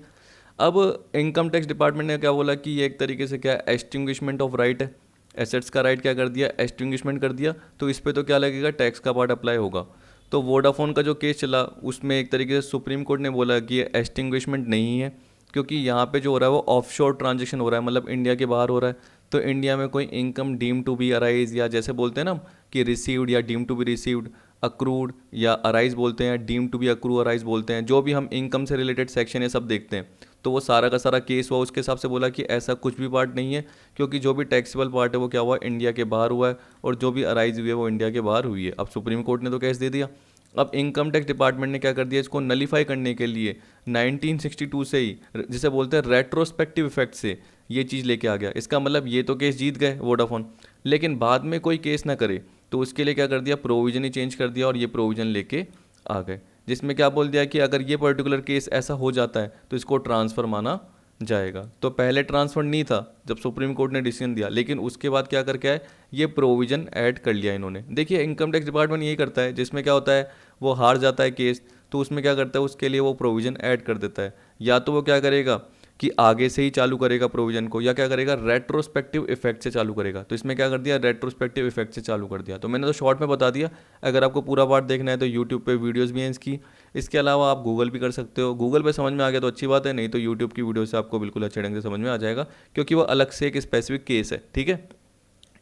अब इनकम टैक्स डिपार्टमेंट ने क्या बोला कि ये एक तरीके से क्या एक्सटिंग्विशमेंट ऑफ राइट है, एसेट्स का राइट क्या कर दिया, एक्सटिंग्विशमेंट कर दिया, तो इस पर तो क्या लगेगा, टैक्स का पार्ट अप्लाई होगा। तो वोडाफोन का जो केस चला उसमें एक तरीके से सुप्रीम कोर्ट ने बोला कि ये एक्सटिंग्विशमेंट नहीं है, क्योंकि यहाँ पे जो हो रहा है वो ऑफशोर ट्रांजेक्शन हो रहा है, मतलब इंडिया के बाहर हो रहा है। तो इंडिया में कोई income deem to be arise, या जैसे बोलते हैं ना कि रिसीव्ड या deem to be received, accrued या अराइज बोलते हैं, deem to be accrue arise बोलते हैं, जो भी हम इनकम से रिलेटेड सेक्शन ये सब देखते हैं। तो वो सारा का सारा केस हुआ, उसके हिसाब से बोला कि ऐसा कुछ भी पार्ट नहीं है, क्योंकि जो भी टैक्सेबल पार्ट है वो क्या हुआ, इंडिया के बाहर हुआ है, और जो भी अराइज हुई है वो इंडिया के बाहर हुई है। अब सुप्रीम कोर्ट ने तो केस दे दिया। अब इनकम टैक्स डिपार्टमेंट ने क्या कर दिया, इसको नलीफाई करने के लिए 1962 से ही, जिसे बोलते हैं रेट्रोस्पेक्टिव इफेक्ट से, ये चीज़ लेके आ गया। इसका मतलब ये तो केस जीत गए वोडाफोन, लेकिन बाद में कोई केस ना करे तो उसके लिए क्या कर दिया, प्रोविजन ही चेंज कर दिया, और ये प्रोविजन लेके आ गए, जिसमें क्या बोल दिया कि अगर ये पर्टिकुलर केस ऐसा हो जाता है तो इसको ट्रांसफ़र माना जाएगा। तो पहले ट्रांसफ़र नहीं था जब सुप्रीम कोर्ट ने डिसीजन दिया, लेकिन उसके बाद क्या करके आए, ये प्रोविज़न ऐड कर लिया इन्होंने। देखिए इनकम टैक्स डिपार्टमेंट यही करता है, जिसमें क्या होता है वो हार जाता है केस, तो उसमें क्या करता है, उसके लिए वो प्रोविज़न ऐड कर देता है। या तो वो क्या करेगा कि आगे से ही चालू करेगा प्रोविजन को, या क्या करेगा, रेट्रोस्पेक्टिव इफेक्ट से चालू करेगा। तो इसमें क्या कर दिया, रेट्रोस्पेक्टिव इफेक्ट से चालू कर दिया। तो मैंने तो शॉर्ट में बता दिया, अगर आपको पूरा पार्ट देखना है तो यूट्यूब पे वीडियोस भी हैं इसकी। इसके अलावा आप गूगल भी कर सकते हो, गूगल पे समझ में आ गया तो अच्छी बात है, नहीं तो यूट्यूब की वीडियो से आपको बिल्कुल अच्छे ढंग से समझ में आ जाएगा, क्योंकि वो अलग से एक स्पेसिफिक केस है, ठीक है।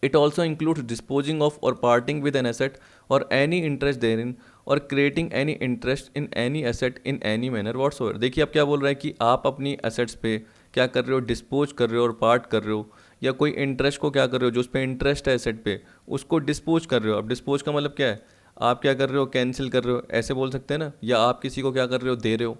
It also includes disposing of or parting with an asset or any interest therein or creating any interest in any asset in any manner whatsoever। देखिए अब क्या बोल रहा है कि आप अपनी assets पे क्या कर रहे हो, डिस्पोज कर रहे हो और पार्ट कर रहे हो, या कोई इंटरेस्ट को क्या कर रहे हो, जो उस पर इंटरेस्ट है एसेट पे, उसको डिस्पोज कर रहे हो। अब डिस्पोज का मतलब क्या है, आप क्या कर रहे हो, कैंसिल कर रहे हो, ऐसे बोल सकते हैं ना, या आप किसी को क्या कर रहे हो, दे रहे हो,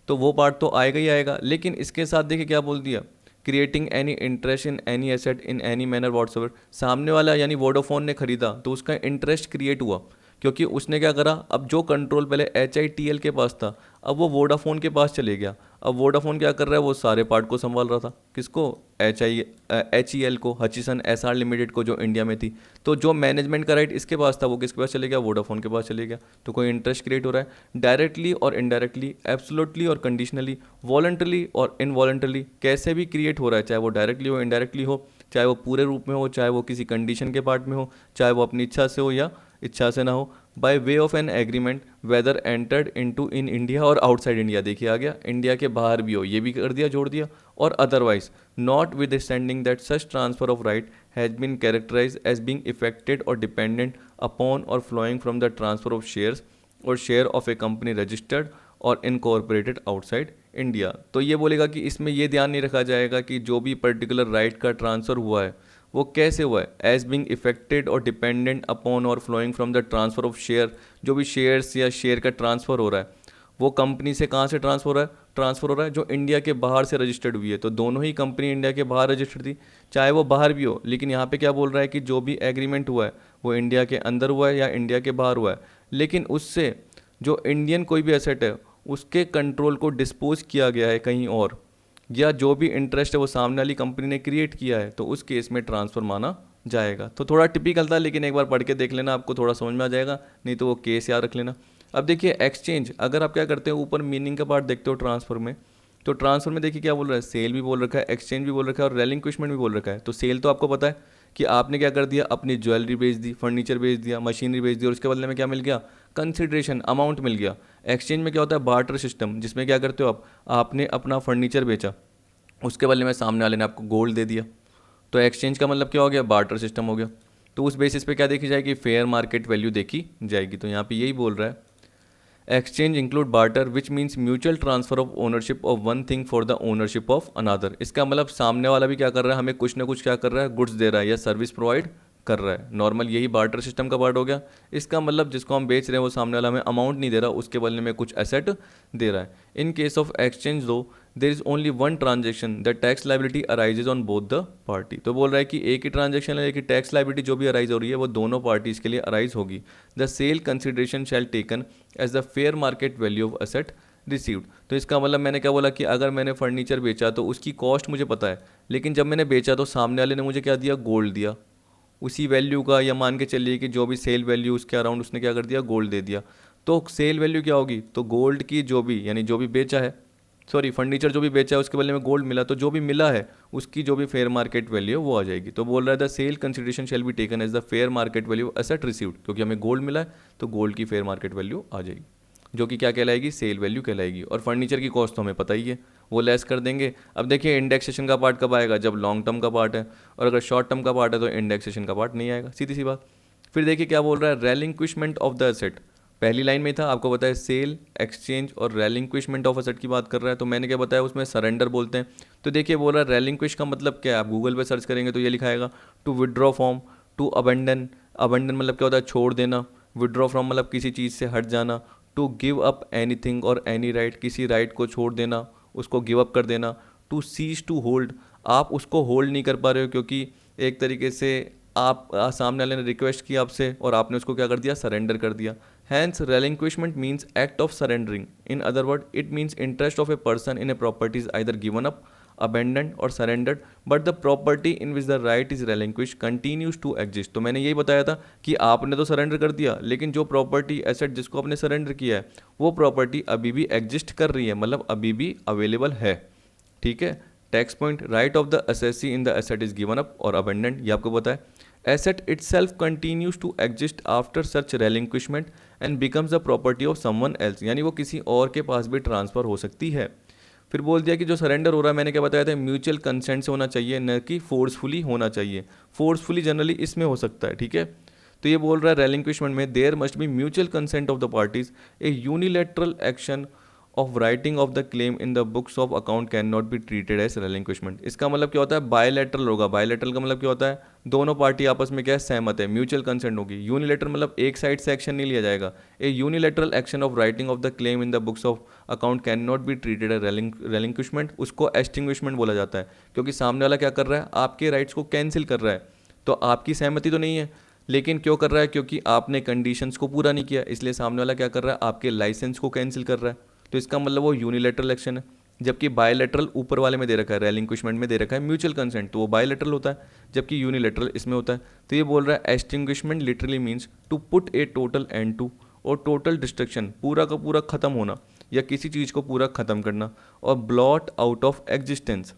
तो वो पार्ट तो आएगा ही आएगा। लेकिन इसके साथ देखिए क्या बोल दिया, creating any interest in any asset in any manner whatsoever. सामने वाला यानी वोडाफोन ने खरीदा तो उसका इंटरेस्ट क्रिएट हुआ, क्योंकि उसने क्या करा, अब जो कंट्रोल पहले HITL के पास था अब वो वोडाफोन के पास चले गया। अब वोडाफोन क्या कर रहा है, वो सारे पार्ट को संभाल रहा था, किसको, HEL को, हचिसन एसआर लिमिटेड को, जो इंडिया में थी। तो जो मैनेजमेंट का राइट इसके पास था वो किसके पास चले गया, वोडाफोन के पास चले गया। तो कोई इंटरेस्ट क्रिएट हो रहा है डायरेक्टली और इनडायरेक्टली, एब्सोल्युटली और कंडीशनली, वॉलंटरली और इनवॉलंटरली, कैसे भी क्रिएट हो रहा है, चाहे वो डायरेक्टली हो, इनडायरेक्टली हो, चाहे वो पूरे रूप में हो, चाहे वो किसी कंडीशन के पार्ट में हो, चाहे वो अपनी इच्छा से हो या इच्छा से ना हो, by way of an agreement whether entered into in India और आउटसाइड इंडिया। देखिए आ गया, इंडिया के बाहर भी हो, ये भी कर दिया, जोड़ दिया, और otherwise notwithstanding that such transfer of right has been characterise as being effected और डिपेंडेंट अपॉन और flowing from the transfer of shares or share of a company registered or incorporated outside India. तो ये बोलेगा कि इसमें ये ध्यान नहीं रखा जाएगा कि जो भी पर्टिकुलर राइट का ट्रांसफ़र हुआ है वो कैसे हुआ है, एज बीइंग इफेक्टेड और डिपेंडेंट अपॉन और flowing from the transfer of share. जो भी शेयर्स या शेयर का ट्रांसफ़र हो रहा है वो कंपनी से कहाँ से ट्रांसफर हो रहा है, ट्रांसफ़र हो रहा है जो इंडिया के बाहर से रजिस्टर्ड हुई है। तो दोनों ही कंपनी इंडिया के बाहर रजिस्टर्ड थी, चाहे वो बाहर भी हो, लेकिन यहाँ पे क्या बोल रहा है कि जो भी एग्रीमेंट हुआ है वो इंडिया के अंदर हुआ है या इंडिया के बाहर हुआ है, लेकिन उससे जो इंडियन कोई भी एसेट है उसके कंट्रोल को डिस्पोज किया गया है कहीं और, या जो भी इंटरेस्ट है वो सामने वाली कंपनी ने क्रिएट किया है, तो उस केस में ट्रांसफ़र माना जाएगा। तो थोड़ा टिपिकल था, लेकिन एक बार पढ़ के देख लेना, आपको थोड़ा समझ में आ जाएगा, नहीं तो वो केस याद रख लेना। अब देखिए एक्सचेंज, अगर आप क्या करते हो, ऊपर मीनिंग का पार्ट देखते हो ट्रांसफ़र में, तो ट्रांसफर में देखिए क्या बोल रहा है, सेल भी बोल रखा है, एक्सचेंज भी बोल रखा है और रेलिंक्विशमेंट भी बोल रखा है। तो सेल तो आपको पता है कि आपने क्या कर दिया, अपनी ज्वेलरी बेच दी, फर्नीचर बेच दिया, मशीनरी बेच दी और उसके बदले में क्या मिल गया, कंसिडरेशन अमाउंट मिल गया। एक्सचेंज में क्या होता है, बार्टर सिस्टम, जिसमें क्या करते हो आप, आपने अपना फर्नीचर बेचा, उसके बदले में सामने वाले ने आपको गोल्ड दे दिया। तो एक्सचेंज का मतलब क्या हो गया, बार्टर सिस्टम हो गया। तो उस बेसिस पे क्या देखी जाएगी, फेयर मार्केट वैल्यू देखी जाएगी। तो यहाँ पे यही बोल रहा है, exchange include barter which means mutual transfer of ownership of one thing for the ownership of another. इसका मतलब सामने वाला भी क्या कर रहा है, हमें कुछ ना कुछ क्या कर रहा है, गुड्स दे रहा है या सर्विस प्रोवाइड कर रहा है। नॉर्मल यही बार्टर सिस्टम का पार्ट हो गया। इसका मतलब जिसको हम बेच रहे हैं वो सामने वाला हमें अमाउंट नहीं दे रहा, उसके बदले में कुछ एसेट दे रहा है। इन केस ऑफ एक्सचेंज दो there is only one transaction the tax liability arises on both the party. तो बोल रहा है कि एक ही ट्रांजेक्शन है लेकिन टैक्स लाइबिलिटी जो भी अराइज हो रही है वो दोनों पार्टीज के लिए अराइज होगी। The sale consideration shall taken as the fair market value of asset received. तो इसका मतलब मैंने क्या बोला कि अगर मैंने फर्नीचर बेचा तो उसकी कॉस्ट मुझे पता है, लेकिन जब मैंने बेचा तो सामने वाले ने मुझे क्या दिया, गोल्ड दिया उसी वैल्यू का, या मान के चलिए कि जो भी सेल वैल्यू उसके अराउंड उसने क्या कर दिया, गोल्ड दे दिया। तो सेल वैल्यू क्या होगी, तो गोल्ड की जो भी, यानी जो भी बेचा है, सॉरी फर्नीचर जो भी बेचा है उसके बदले में गोल्ड मिला, तो जो भी मिला है उसकी जो भी फेयर मार्केट वैल्यू है वो आ जाएगी। तो बोल रहा है the sale consideration shall be taken as the fair market value asset received, क्योंकि हमें गोल्ड मिला है तो गोल्ड की फेयर मार्केट वैल्यू आ जाएगी, जो कि क्या कहलाएगी, सेल वैल्यू कहलाएगी। और फर्नीचर की कॉस्ट तो हमें पता ही है, वो लेस कर देंगे। अब देखिए इंडेक्सेशन का पार्ट कब आएगा, जब लॉन्ग टर्म का पार्ट है, और अगर शॉर्ट टर्म का पार्ट है तो इंडेक्सेशन का पार्ट नहीं आएगा, सीधी सी बात। फिर देखिए क्या बोल रहा है, रेलिंक्विशमेंट ऑफ द एसेट। पहली लाइन में था आपको बताया सेल, एक्सचेंज और रेलिंक्विशमेंट ऑफ एसेट की बात कर रहा है, तो मैंने क्या बताया उसमें सरेंडर बोलते हैं। तो देखिए बोल रहा है रेलिंक्विश का मतलब क्या है, आप गूगल पे सर्च करेंगे तो ये लिखाएगा to withdraw from, to abandon, abandon मतलब क्या होता है, छोड़ देना, विदड्रॉ फ्रॉम मतलब किसी चीज़ से हट जाना, टू गिव अप एनीथिंग और एनी राइट, किसी राइट को छोड़ देना, उसको गिव अप कर देना। टू सीज टू होल्ड, आप उसको होल्ड नहीं कर पा रहे हो क्योंकि एक तरीके से आप सामने वाले ने रिक्वेस्ट किया आपसे और आपने उसको क्या कर दिया, सरेंडर कर दिया। Hence relinquishment means act of surrendering. In other words, it means interest of a person in a property is either given up, abandoned or surrendered, but the property in which the right is relinquished continues to exist. तो मैंने यही बताया था कि आपने तो surrender कर दिया, लेकिन जो प्रॉपर्टी एसेट जिसको आपने सरेंडर किया है वो प्रॉपर्टी अभी भी एग्जिस्ट कर रही है, मतलब अभी भी अवेलेबल है। ठीक है, tax point, right of the assessee in the asset is given up और अबेंडेंट, ये आपको पता है। Asset itself continues to exist after such relinquishment and becomes the property of someone else, यानी वो किसी और के पास भी ट्रांसफ़र हो सकती है। फिर बोल दिया कि जो सरेंडर हो रहा है, मैंने क्या बताया था, म्यूचुअल कंसेंट से होना चाहिए, न कि फोर्सफुली होना चाहिए। फोर्सफुली जनरली इसमें हो सकता है, ठीक है। तो ये बोल रहा है रेलिंक्विशमेंट में there must be mutual consent of the parties, a unilateral action of writing of the claim in the books of account can not be treated as relinquishment. इसका मतलब क्या होता है, बायलैटरल होगा। बायलैटरल का मतलब क्या होता है, दोनों पार्टी आपस में क्या है, सहमत है, म्यूचुअल कंसेंट होगी। यूनिलेटरल मतलब एक साइड से एक्शन नहीं लिया जाएगा। A unilateral action of writing of the claim in the books of account can not be treated as relinquishment, उसको एक्सटिंग्विशमेंट बोला जाता है, क्योंकि सामने वाला क्या कर रहा है, आपके राइट्स को कैंसिल कर रहा है। तो आपकी सहमति तो नहीं है, लेकिन क्यों कर रहा है, क्योंकि आपने कंडीशंस को पूरा नहीं किया, इसलिए सामने वाला क्या कर रहा है, आपके लाइसेंस को कैंसिल कर रहा है। तो इसका मतलब वो यूनिलेटरल एक्शन है। जबकि बायलैटरल ऊपर वाले में दे रखा है, रेलिंक्विशमेंट में दे रखा है म्यूचुअल कंसेंट, तो वो बायलैटरल होता है, जबकि यूनिलेटरल इसमें होता है। तो ये बोल रहा है extinguishment literally means to put a total end to, और टोटल डिस्ट्रक्शन पूरा का पूरा खत्म होना या किसी चीज़ को पूरा खत्म करना, और ब्लॉट आउट ऑफ एग्जिस्टेंस,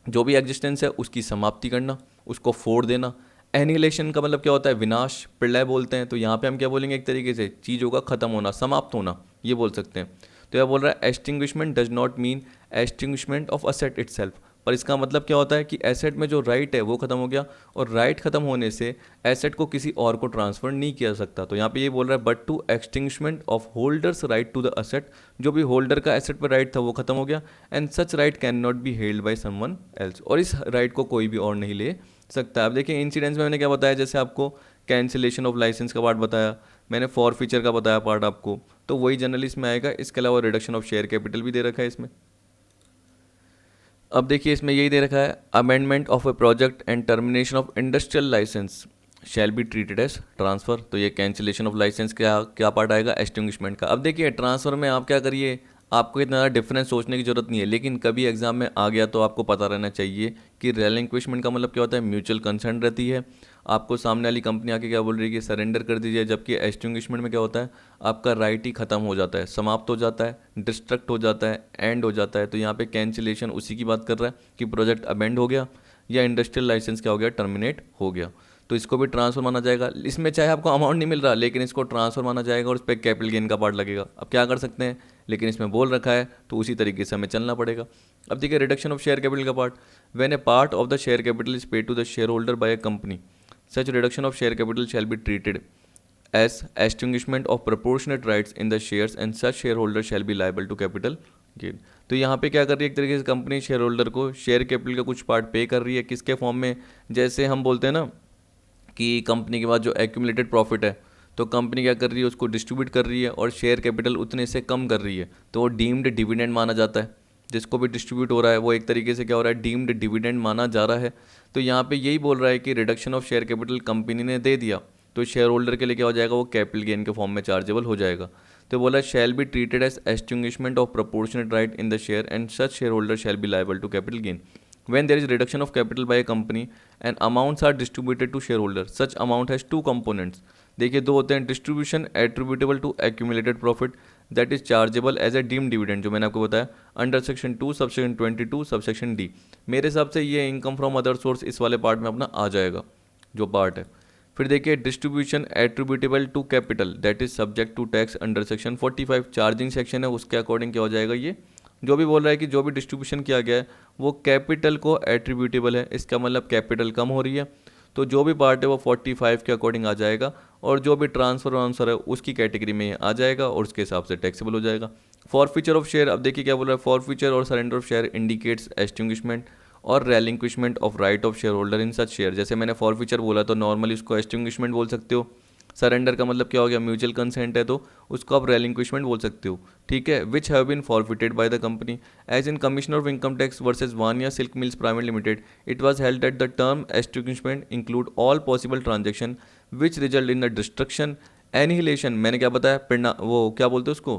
जो भी एग्जिस्टेंस है उसकी समाप्ति करना, उसको फोड़ देना। एनिहिलेशन का मतलब क्या होता है, विनाश, प्रलय बोलते हैं। तो यहाँ पे हम क्या बोलेंगे, एक तरीके से चीज़ों का खत्म होना, समाप्त होना, ये बोल सकते हैं। तो यह बोल रहा है extinguishment does not mean extinguishment of asset itself, पर इसका मतलब क्या होता है कि एसेट में जो राइट है वो खत्म हो गया, और राइट खत्म होने से एसेट को किसी और को ट्रांसफर नहीं किया जा सकता। तो यहाँ पे ये बोल रहा है but to extinguishment of holder's right to the asset, जो भी होल्डर का एसेट पर राइट था वो खत्म हो गया, and such right can not be held by someone else, और इस राइट को कोई भी और नहीं ले सकता है। अब देखिए इंसिडेंट्स में मैंने क्या बताया, जैसे आपको कैंसिलेशन ऑफ लाइसेंस का पार्ट बताया, मैंने फॉर फीचर का बताया पार्ट आपको, तो वही जनरली इसमें आएगा। इसके अलावा रिडक्शन ऑफ शेयर कैपिटल भी दे रखा है इसमें। अब देखिए इसमें यही दे रखा है, amendment of a project and termination of industrial license shall be treated as transfer. तो ये कैंसिलेशन ऑफ लाइसेंस क्या क्या पार्ट आएगा, एक्सटिंग्विशमेंट का। अब देखिए ट्रांसफ़र में आप क्या करिए, आपको इतना ज़्यादा डिफरेंस सोचने की जरूरत नहीं है, लेकिन कभी एग्जाम में आ गया तो आपको पता रहना चाहिए कि रेलिंक्विशमेंट का मतलब क्या होता है, म्यूचुअल कंसेंट रहती है। आपको सामने वाली कंपनी आके क्या बोल रही है कि सरेंडर कर दीजिए, जबकि एक्सटिंग्विशमेंट में क्या होता है, आपका राइट ही खत्म हो जाता है, समाप्त हो जाता है, डिस्ट्रक्ट हो जाता है, एंड हो जाता है। तो यहाँ पे कैंसिलेशन उसी की बात कर रहा है कि प्रोजेक्ट अबेंड हो गया या इंडस्ट्रियल लाइसेंस क्या हो गया, टर्मिनेट हो गया, तो इसको भी ट्रांसफर माना जाएगा। इसमें चाहे आपको अमाउंट नहीं मिल रहा, लेकिन इसको ट्रांसफर माना जाएगा और उस पर कैपिटल गेन का पार्ट लगेगा। अब क्या कर सकते हैं, लेकिन इसमें बोल रखा है तो उसी तरीके से हमें चलना पड़ेगा। अब देखिए रिडक्शन ऑफ शेयर कैपिटल का part, when a part of the share capital is paid to the share holder by a company, such reduction of share capital shall be treated as extinguishment of proportionate rights in the shares and such shareholder shall be liable to capital gain। तो यहाँ पे क्या कर रही है, एक तरीके से कंपनी शेयर होल्डर को शेयर कैपिटल का कुछ पार्ट पे कर रही है, किसके फॉर्म में, जैसे हम बोलते हैं ना कि कंपनी के बाद जो एक्यूमुलेटेड प्रॉफिट है, तो कंपनी क्या कर रही है, उसको डिस्ट्रीब्यूट कर रही है और शेयर कैपिटल उतने से कम कर रही है, तो वो डीम्ड डिविडेंड माना जाता है। जिसको भी डिस्ट्रीब्यूट हो रहा है वो एक तरीके से क्या हो रहा है, डीम्ड डिविडेंड माना जा रहा है। तो यहाँ पे यही बोल रहा है कि reduction of share capital company ने दे दिया, तो शेयर होल्डर के लिए क्या हो जाएगा, वो कैपिटल गेन के फॉर्म में चार्जेबल हो जाएगा। तो बोला shall be treated as extinguishment of proportionate right in the share and such share holder shall be liable to capital gain when there is reduction of capital by a company and amounts are distributed to shareholder, such amount has two components। देखिए दो होते हैं, distribution attributable to accumulated profit that is chargeable as a deem dividend, जो मैंने आपको बताया under section 2 subsection 22 subsection D. मेरे हिसाब से ये इनकम फ्रॉम अदर सोर्स इस वाले पार्ट में अपना आ जाएगा जो पार्ट है। फिर देखिए distribution attributable to capital that is subject to tax under section 45, charging section है, उसके अकॉर्डिंग क्या हो जाएगा, ये जो भी बोल रहा है कि जो भी डिस्ट्रीब्यूशन किया गया है वो कैपिटल को एट्रीब्यूटेबल है, इसका मतलब कैपिटल कम हो रही है, तो जो भी पार्ट है वो 45 के अकॉर्डिंग आ जाएगा, और जो भी ट्रांसफर आंसर है उसकी कैटेगरी में आ जाएगा और उसके हिसाब से टैक्सेबल हो जाएगा। फॉरफीचर ऑफ शेयर, अब देखिए क्या बोल रहा है, फॉरफीचर और surrender of share indicates extinguishment or relinquishment of right of share holder in such share. जैसे मैंने फॉरफीचर बोला तो नॉर्मली उसको एक्सटिंग्विशमेंट बोल सकते हो, सरेंडर का मतलब क्या हो गया, म्यूचुअल कंसेंट है, तो उसको आप रेलिंक्विशमेंट बोल सकते हो, ठीक है। Which have been forfeited by the company as in commissioner of income tax versus Vania silk mills private limited, it was held that the term extinguishment include all possible transaction which result in the destruction annihilation, मैंने क्या बताया, पिंडा वो क्या बोलते हैं उसको,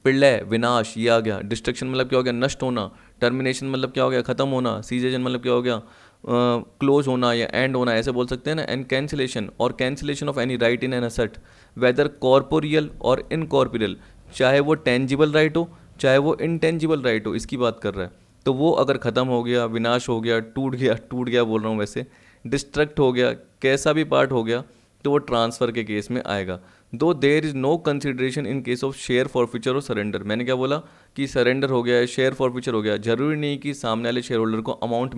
प्रलय विनाश, ये आ गया। डिस्ट्रक्शन मतलब क्या हो गया, नष्ट होना। टर्मिनेशन मतलब क्या हो गया, खत्म होना। सीजेशन मतलब क्या हो गया, क्लोज होना या एंड होना, ऐसे बोल सकते हैं ना। एंड कैंसिलेशन और cancellation of any right in an asset whether corporeal और इनकॉर्पोरियल, चाहे वो टेंजिबल राइट हो चाहे वो इनटेंजिबल राइट हो, इसकी बात कर रहा है। तो वो अगर ख़त्म हो गया, विनाश हो गया, टूट गया बोल रहा हूँ वैसे, डिस्ट्रक्ट हो गया, कैसा भी पार्ट हो गया, तो वो ट्रांसफ़र के केस में आएगा। Though there is no consideration in case of share forfeiture और सरेंडर, मैंने क्या बोला कि सरेंडर हो गया है, शेयर फॉरफीचर हो गया, जरूरी नहीं कि सामने वाले शेयर होल्डर को अमाउंट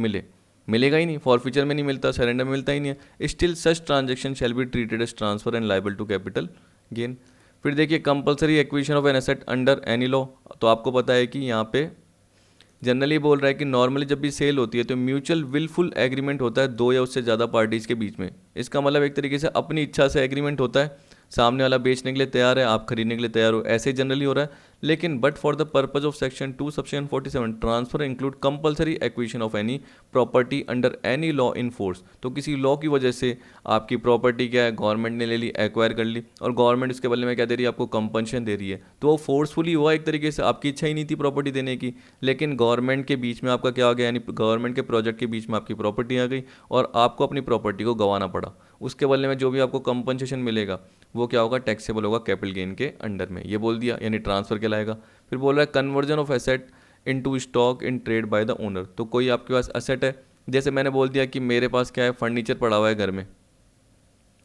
मिलेगा ही नहीं, फॉरफीचर में नहीं मिलता, सरेंडर में मिलता ही नहीं है। Still such transaction shall be treated as transfer and liable to capital gain. फिर देखिए compulsory acquisition of an asset under any law, तो आपको पता है कि यहाँ पे जनरली बोल रहा है कि नॉर्मली जब भी सेल होती है तो म्यूचुअल विलफुल एग्रीमेंट होता है दो या उससे ज़्यादा पार्टीज़ के बीच में। इसका मतलब एक तरीके से अपनी इच्छा से एग्रीमेंट होता है, सामने वाला बेचने के लिए तैयार है, आप खरीदने के लिए तैयार हो, ऐसे ही जनरली हो रहा है। लेकिन but for the purpose of section 2 subsection 47 transfer include compulsory acquisition of any property under any law in force, तो किसी लॉ की वजह से आपकी प्रॉपर्टी क्या है, गवर्नमेंट ने ले ली, एक्वायर कर ली, और गवर्नमेंट उसके बदले में क्या दे रही है, आपको कंपनसेशन दे रही है, तो वो फोर्सफुली हुआ एक तरीके से, आपकी इच्छा ही नहीं थी प्रॉपर्टी देने की, लेकिन गवर्नमेंट के बीच में आपका क्या आ गया, यानी गवर्नमेंट के प्रोजेक्ट के बीच में आपकी प्रॉपर्टी आ गई और आपको अपनी प्रॉपर्टी को गंवाना पड़ा। उसके बदले में जो भी आपको कंपनसेशन मिलेगा वो क्या होगा, टैक्सेबल होगा कैपिटल गेन के अंडर में, ये बोल दिया, यानी ट्रांसफर कहलाएगा। फिर बोल रहा है conversion of asset into stock in trade by the owner, तो कोई आपके पास एसेट है, जैसे मैंने बोल दिया कि मेरे पास क्या है, फर्नीचर पड़ा हुआ है घर में,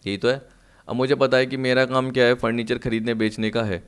यही तो है। अब मुझे पता है कि मेरा काम क्या है, फर्नीचर खरीदने बेचने का है,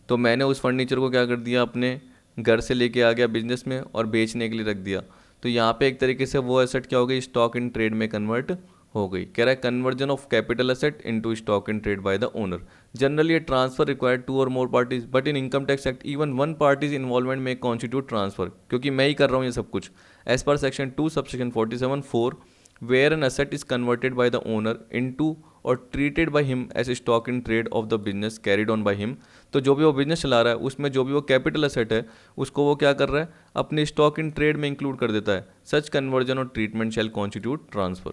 तो मैंने उस फर्नीचर को क्या कर दिया, अपने घर से लेके आ गया बिजनेस में और बेचने के लिए रख दिया, तो यहाँ पे एक तरीके से वो एसेट क्या हो गई, स्टॉक इन ट्रेड में कन्वर्ट हो गई। कह रहा है conversion of capital asset into stock in trade by the owner, generally a transfer required 2 or more parties, but in income tax act even 1 parties involvement में कॉन्स्टिट्यूट ट्रांसफर, क्योंकि मैं ही कर रहा हूँ ये सब कुछ। As per section 2 subsection 47(4) where an asset is converted by the owner into or treated by him as stock in trade of the business carried on by him, तो जो भी वो बिजनेस चला रहा है उसमें जो भी वो कैपिटल एसेट है उसको वो क्या कर रहा है, अपने स्टॉक इन ट्रेड में इंक्लूड कर देता है। सच कन्वर्जन और ट्रीटमेंट शैल कॉन्स्टिट्यूट ट्रांसफर।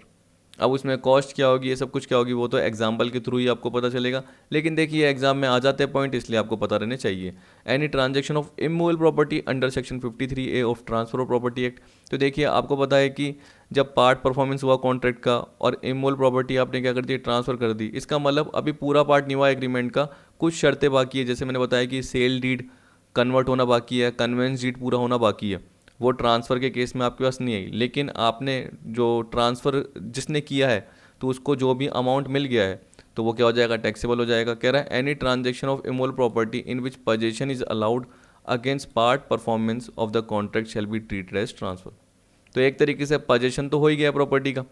अब उसमें कॉस्ट क्या होगी, ये सब कुछ क्या होगी, वो तो एग्जाम्पल के थ्रू ही आपको पता चलेगा, लेकिन देखिए एग्जाम में आ जाते हैं पॉइंट, इसलिए आपको पता रहने चाहिए। Any transaction of immovable property under section 53A of transfer of property act. तो देखिए आपको पता है कि जब पार्ट परफॉर्मेंस हुआ कॉन्ट्रैक्ट का और इमूवेबल प्रॉपर्टी आपने क्या कर दी, ट्रांसफर कर दी, इसका मतलब अभी पूरा पार्ट नहीं हुआ एग्रीमेंट का, कुछ शर्तें बाकी है। जैसे मैंने बताया कि सेल डीड कन्वर्ट होना बाकी है, कन्वेंस डीड पूरा होना बाकी है, वो ट्रांसफ़र के केस में आपके पास नहीं आई, लेकिन आपने जो ट्रांसफ़र जिसने किया है तो उसको जो भी अमाउंट मिल गया है तो वो क्या हो जाएगा, टैक्सेबल हो जाएगा। कह रहा है any transaction of immovable property in which possession is allowed against part performance of the contract shall be treated as transfer. तो एक तरीके से पोजेशन तो हो ही गया प्रॉपर्टी का,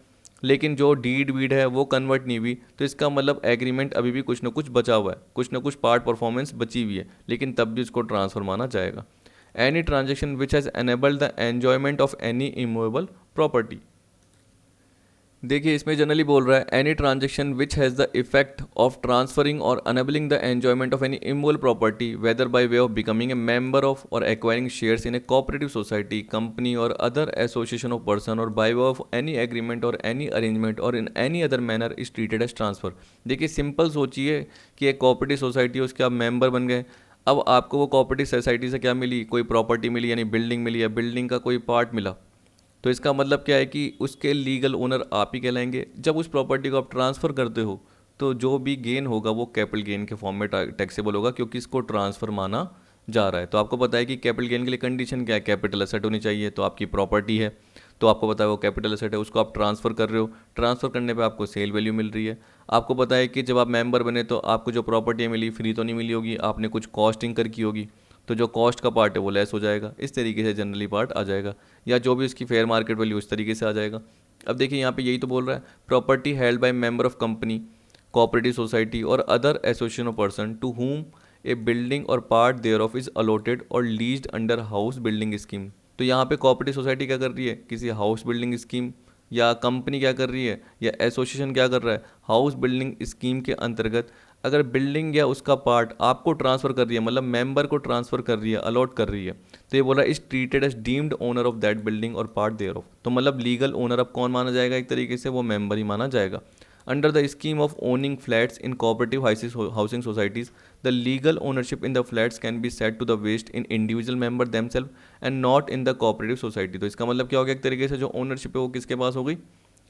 लेकिन जो डीड वीड है वो कन्वर्ट नहीं हुई, तो इसका मतलब एग्रीमेंट अभी भी कुछ ना कुछ बचा हुआ है, कुछ ना कुछ पार्ट परफॉर्मेंस बची हुई है, लेकिन तब भी उसको ट्रांसफर माना जाएगा। Any transaction which has enabled the enjoyment of any immovable property. देखिए इसमें जनरली बोल रहा है any transaction which has the effect of transferring or enabling the enjoyment of any immovable property whether by way of becoming a member of or acquiring shares in a cooperative society company or other association of person or by way of any agreement or any arrangement or in any other manner is treated as transfer. देखिए simple सोचिए कि एक cooperative society है, उसके आप member बन गए, अब आपको वो कोऑपरेटिव सोसाइटी से क्या मिली, कोई प्रॉपर्टी मिली, यानी बिल्डिंग मिली या बिल्डिंग का कोई पार्ट मिला, तो इसका मतलब क्या है कि उसके लीगल ओनर आप ही कहलाएंगे। जब उस प्रॉपर्टी को आप ट्रांसफ़र करते हो तो जो भी गेन होगा वो कैपिटल गेन के फॉर्म में टैक्सेबल होगा, क्योंकि इसको ट्रांसफ़र माना जा रहा है। तो आपको पता है कि कैपिटल गेन के लिए कंडीशन क्या है, कैपिटल एसेट होनी चाहिए। तो आपकी प्रॉपर्टी है तो आपको पता है वो कैपिटल एसेट है, उसको आप ट्रांसफ़र कर रहे हो, ट्रांसफ़र करने पे आपको सेल वैल्यू मिल रही है। आपको पता है कि जब आप मेंबर बने तो आपको जो प्रॉपर्टी मिली फ्री तो नहीं मिली होगी, आपने कुछ कॉस्ट इंकर की होगी, तो जो कॉस्ट का पार्ट है वो लेस हो जाएगा। इस तरीके से जनरली पार्ट आ जाएगा, या जो भी उसकी फेयर मार्केट वैल्यू उस तरीके से आ जाएगा। अब देखिए यहाँ पे यही तो बोल रहा है, property held by member of company, cooperative society or other association of person to whom a building और part thereof is allotted or leased under house building scheme. तो यहाँ पे कोऑपरेटिव सोसाइटी क्या कर रही है, किसी हाउस बिल्डिंग स्कीम, या कंपनी क्या कर रही है, या एसोसिएशन क्या कर रहा है, हाउस बिल्डिंग स्कीम के अंतर्गत अगर बिल्डिंग या उसका पार्ट आपको ट्रांसफ़र कर रही है, मतलब मेंबर को ट्रांसफ़र कर रही है, अलॉट कर रही है, तो ये बोला is treated as deemed owner of that building और पार्ट देयर ऑफ। तो मतलब लीगल ओनर अब कौन माना जाएगा, एक तरीके से वो मेंबर ही माना जाएगा। Under the scheme of owning flats in cooperative housing societies the legal ownership in the flats can be set to the vest in individual member themself and not in the cooperative society. तो इसका मतलब क्या हो गया, एक तरीके से जो ओनरशिप है वो किसके पास हो गई,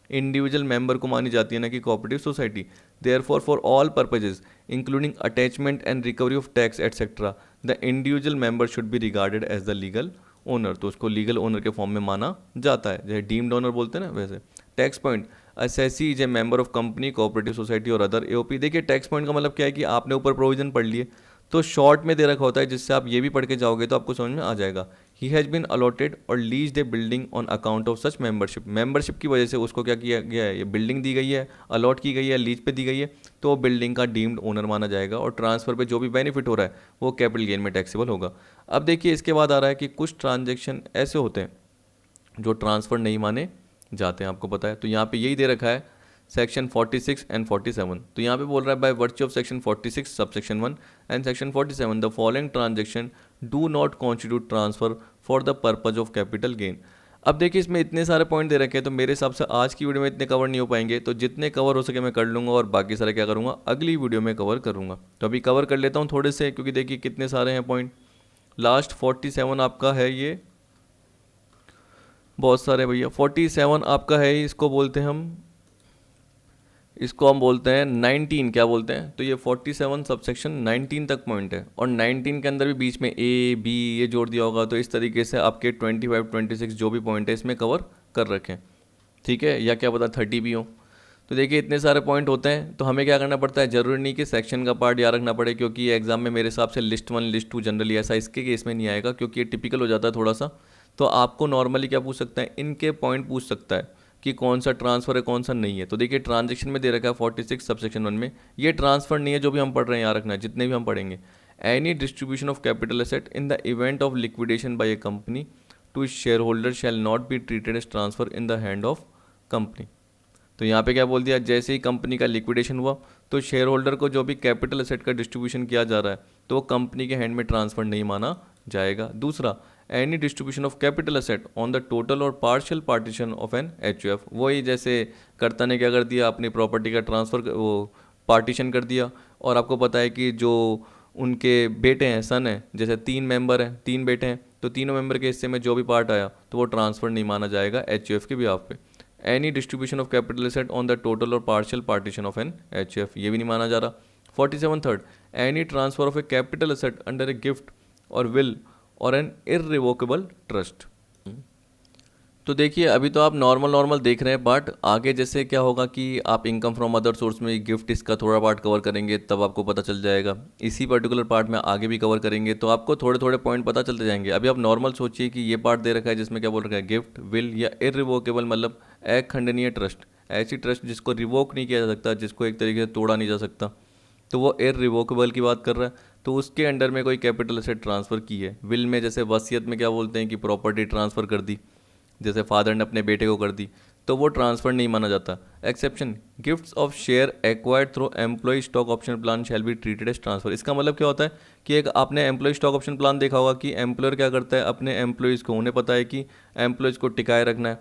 इंडिविजुअल मेंबर को मानी जाती है, ना कि cooperative society. Therefore for all purposes including attachment and recovery of tax etcetera the individual member should be regarded as the legal owner. तो उसको लीगल ओनर के फॉर्म में माना जाता है, जैसे डीम्ड ओनर बोलते हैं ना वैसे। Tax point, assessee is a member of company, cooperative society or other AOP. देखिए टैक्स पॉइंट का मतलब क्या है कि आपने ऊपर प्रोविजन पढ़ लिए तो शॉर्ट में दे रखा होता है, जिससे आप ये भी पढ़ के जाओगे तो आपको समझ में आ जाएगा। He has been allotted or leased A building on account of such membership. Membership की वजह से उसको क्या किया गया है, ये बिल्डिंग दी गई है, अलॉट की गई है, लीज पे दी गई है, तो बिल्डिंग का डीम्ड ओनर माना जाएगा और ट्रांसफ़र पे जो भी बेनिफिट हो रहा है वो कैपिटल गेन में टैक्सेबल होगा। अब देखिए इसके बाद आ रहा है कि कुछ ट्रांजेक्शन ऐसे होते हैं जो ट्रांसफ़र नहीं माने जाते हैं, आपको पता है। तो यहाँ पे यही दे रखा है सेक्शन 46 एंड 47। तो यहाँ पे बोल रहा है by virtue of section 46 subsection 1 and section 47 the following transaction do not constitute transfer for the purpose of capital gain. अब देखिए इसमें इतने सारे पॉइंट दे रखे हैं, तो मेरे हिसाब से आज की वीडियो में इतने कवर नहीं हो पाएंगे, तो जितने कवर हो सके मैं कर लूँगा और बाकी सारे क्या करूँगा अगली वीडियो में कवर करूँगा। तो अभी कवर कर लेता हूँ थोड़े से, क्योंकि देखिए कितने सारे हैं पॉइंट। लास्ट 47 आपका है, ये बहुत सारे भैया, 47 आपका है, इसको बोलते हैं इसको हम बोलते हैं 19, क्या बोलते हैं, तो ये 47 सबसेक्शन 19 तक पॉइंट है, और 19 के अंदर भी बीच में ए बी ये जोड़ दिया होगा, तो इस तरीके से आपके 25 26 जो भी पॉइंट है इसमें कवर कर रखें, ठीक है, या क्या पता 30 भी हो। तो देखिए इतने सारे पॉइंट होते हैं, तो हमें क्या करना पड़ता है, ज़रूरी नहीं कि सेक्शन का पार्ट याद रखना पड़े, क्योंकि एग्जाम में मेरे हिसाब से लिस्ट 1 लिस्ट 2 जनरली ऐसा इसके केस में नहीं आएगा, क्योंकि ये टिपिकल हो जाता है थोड़ा सा। तो आपको नॉर्मली क्या पूछ सकता है, इनके पॉइंट पूछ सकता है कि कौन सा ट्रांसफ़र है कौन सा नहीं है। तो देखिए ट्रांजेक्शन में दे रखा है 46 सबसेक्शन 1 में, ये ट्रांसफ़र नहीं है जो भी हम पढ़ रहे हैं, याद रखना है जितने भी हम पढ़ेंगे। Any distribution of capital asset in the event of liquidation by a company to share holder shall not be treated as transfer in the hand of company. तो यहाँ पे क्या बोल दिया, जैसे ही कंपनी का लिक्विडेशन हुआ तो शेयर होल्डर को जो भी कैपिटल एसेट का डिस्ट्रीब्यूशन किया जा रहा है तो वो कंपनी के हैंड में ट्रांसफ़र नहीं माना जाएगा। दूसरा, any distribution of capital asset on the total or partial partition of an HUF. वही जैसे कर्ता ने क्या कर दिया, अपनी प्रॉपर्टी का ट्रांसफ़र वो पार्टीशन कर दिया, और आपको पता है कि जो उनके बेटे हैं, सन है, जैसे 3 मेंबर हैं, 3 बेटे हैं, तो तीनों मेंबर के हिस्से में जो भी पार्ट आया तो वो ट्रांसफ़र नहीं माना जाएगा एचयूएफ के बिहाफ पे। Any distribution of capital asset on the total or partial partition of an HUF, ये भी नहीं माना जा रहा। 47 third, any transfer of a capital asset under a gift or will or an irrevocable trust. तो देखिए अभी तो आप नॉर्मल देख रहे हैं, बट आगे जैसे क्या होगा कि आप इनकम फ्रॉम अदर सोर्स में गिफ्ट इसका थोड़ा पार्ट कवर करेंगे, तब आपको पता चल जाएगा। इसी पर्टिकुलर पार्ट में आगे भी कवर करेंगे, तो आपको थोड़े थोड़े पॉइंट पता चलते जाएंगे। अभी आप नॉर्मल सोचिए कि ये पार्ट दे रखा है जिसमें क्या बोल रखा है, गिफ्ट, विल या इररिवोकेबल, मतलब अखंडनीय ट्रस्ट, ऐसी ट्रस्ट जिसको रिवोक नहीं किया जा सकता, जिसको एक तरीके से तोड़ा नहीं जा सकता, तो वो इररिवोकेबल की बात कर रहा है। तो उसके अंडर में कोई कैपिटल एसेट ट्रांसफ़र की है। विल में जैसे वसीयत में क्या बोलते हैं कि प्रॉपर्टी ट्रांसफ़र कर दी, जैसे फादर ने अपने बेटे को कर दी, तो वो ट्रांसफ़र नहीं माना जाता। Exception, gifts of share acquired through employ stock option plan shall be treated as transfer. इसका मतलब क्या होता है कि एक आपने एम्प्लॉय स्टॉक ऑप्शन प्लान देखा होगा कि एम्प्लॉयर क्या करता है, अपने एम्प्लॉयज़ को, उन्हें पता है कि एम्प्लॉयज़ को टिकाए रखना है,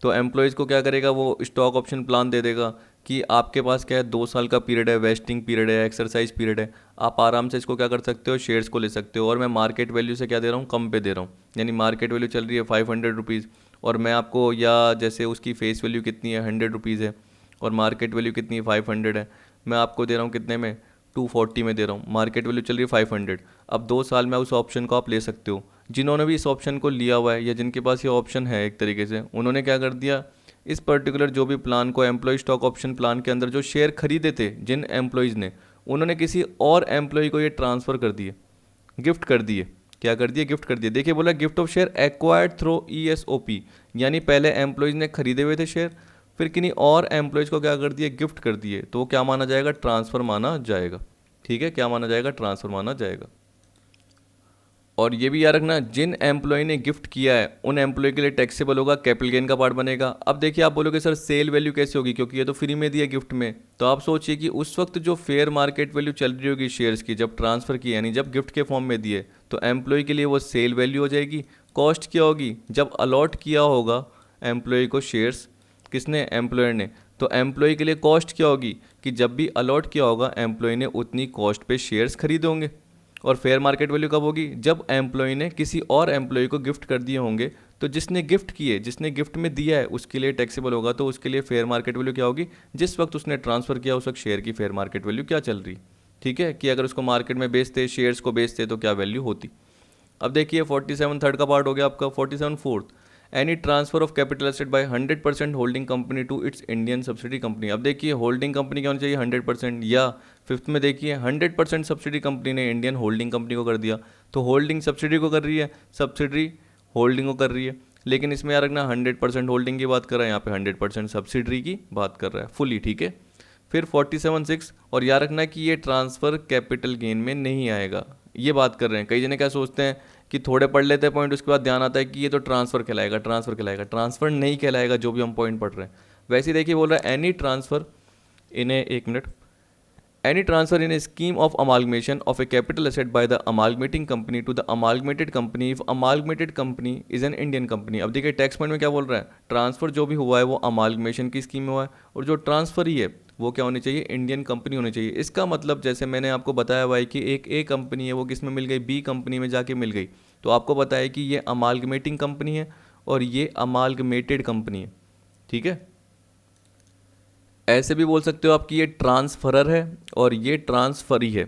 तो एम्प्लॉयज़ को क्या करेगा, वो स्टॉक ऑप्शन प्लान दे देगा कि आपके पास क्या है, 2 साल का पीरियड है, वेस्टिंग पीरियड है, एक्सरसाइज पीरियड है, आप आराम से इसको क्या कर सकते हो, शेयर्स को ले सकते हो, और मैं मार्केट वैल्यू से क्या दे रहा हूँ, कम पे दे रहा हूँ। यानी मार्केट वैल्यू चल रही है 500 रुपीज़, और मैं आपको, या जैसे उसकी फेस वैल्यू कितनी है, 100 रुपीज़ है, और मार्केट वैल्यू कितनी है, 500 है, मैं आपको दे रहा हूँ कितने में, 240 में दे रहा हूँ, मार्केट वैल्यू चल रही है 500। अब 2 साल में उस ऑप्शन को आप ले सकते हो। जिन्होंने भी इस ऑप्शन को लिया हुआ है या जिनके पास ये ऑप्शन है एक तरीके से, उन्होंने क्या कर दिया, इस पर्टिकुलर जो भी प्लान को, एम्प्लॉय स्टॉक ऑप्शन प्लान के अंदर जो शेयर खरीदे थे जिन एम्प्लॉयज़ ने, उन्होंने किसी और एम्प्लॉय को ये ट्रांसफ़र कर दिए, गिफ्ट कर दिए। क्या कर दिए, गिफ्ट कर दिए। देखिए बोला gift of share acquired through ESOP, यानी पहले एम्प्लॉयज़ ने खरीदे हुए थे शेयर, फिर किन्हीं और एम्प्लॉयज़ को क्या कर दिए, गिफ्ट कर दिए, तो वो क्या माना जाएगा, ट्रांसफ़र माना जाएगा। ठीक है, क्या माना जाएगा, ट्रांसफ़र माना जाएगा। और ये भी याद रखना, जिन एम्प्लॉय ने गिफ्ट किया है उन एम्प्लॉय के लिए टैक्सेबल होगा, कैपिटल गेन का पार्ट बनेगा। अब देखिए आप बोलोगे सर सेल वैल्यू कैसे होगी, क्योंकि ये तो फ्री में दिया गिफ्ट में, तो आप सोचिए कि उस वक्त जो फेयर मार्केट वैल्यू चल रही होगी शेयर्स की, जब ट्रांसफ़र की, यानी जब गिफ्ट के फॉर्म में दिए, तो एम्प्लॉय के लिए वो सेल वैल्यू हो जाएगी। कॉस्ट क्या होगी, जब अलॉट किया होगा एम्प्लॉय को शेयर्स, किसने, एम्प्लॉयर ने, तो एम्प्लॉय के लिए कॉस्ट क्या होगी कि जब भी अलॉट किया होगा एम्प्लॉय ने उतनी कॉस्ट पे शेयर्स खरीदे होंगे। और फेयर मार्केट वैल्यू कब होगी, जब एम्प्लॉय ने किसी और एम्प्लॉय को गिफ्ट कर दिए होंगे, तो जिसने गिफ्ट किए, जिसने गिफ्ट में दिया है, उसके लिए टैक्सेबल होगा, तो उसके लिए फेयर मार्केट वैल्यू क्या होगी, जिस वक्त उसने ट्रांसफ़र किया उस वक्त शेयर की फेयर मार्केट वैल्यू क्या चल रही। ठीक है, कि अगर उसको मार्केट में बेचते, शेयर्स को बेचते, तो क्या वैल्यू होती। अब देखिए 47 थर्ड का पार्ट हो गया आपका। 47 fourth, any transfer of capital asset by 100% holding company to its Indian subsidy company. अब देखिए होल्डिंग कंपनी क्या होनी चाहिए, 100%, या फिफ्थ में देखिए 100% सब्सिडी कंपनी ने इंडियन होल्डिंग कंपनी को कर दिया, तो होल्डिंग सब्सिडी को कर रही है, सब्सिडी होल्डिंग को कर रही है, लेकिन इसमें याद रखना 100% होल्डिंग की बात कर रहा है, यहाँ पे 100% सब्सिडरी की बात कर रहा है, फुली। ठीक है, फिर 47(6) और याद रखना कि ये ट्रांसफ़र कैपिटल गेन में नहीं आएगा, ये बात कर रहे हैं। कई जने क्या सोचते हैं कि थोड़े पढ़ लेते हैं पॉइंट, उसके बाद ध्यान आता है कि ये तो ट्रांसफ़र कहलाएगा, ट्रांसफ़र कहलाएगा, ट्रांसफ़र नहीं कहलाएगा जो भी हम पॉइंट पढ़ रहे हैं। वैसे ही देखिए बोल रहा है एनी ट्रांसफ़र इन ए, एक minute, any transfer in a scheme of amalgamation of a capital asset by the amalgamating company to the amalgamated company if amalgamated company is an Indian company। अब देखिए टैक्स पॉइंट में क्या बोल रहा है, transfer जो भी हुआ है वो अमालगमेशन की स्कीम में हुआ है, और जो ट्रांसफ़र ही है वो क्या होनी चाहिए, इंडियन कंपनी होनी चाहिए। इसका मतलब जैसे मैंने आपको बताया हुआ है कि एक ए कंपनी है, वो किस में मिल गई, बी कंपनी में जाके मिल गई, तो आपको पता है कि ये अमालगमेटिंग कंपनी है और ये अमालगमेटेड कंपनी है। ठीक है, ऐसे भी बोल सकते हो आप कि ये ट्रांसफरर है और ये ट्रांसफरी है।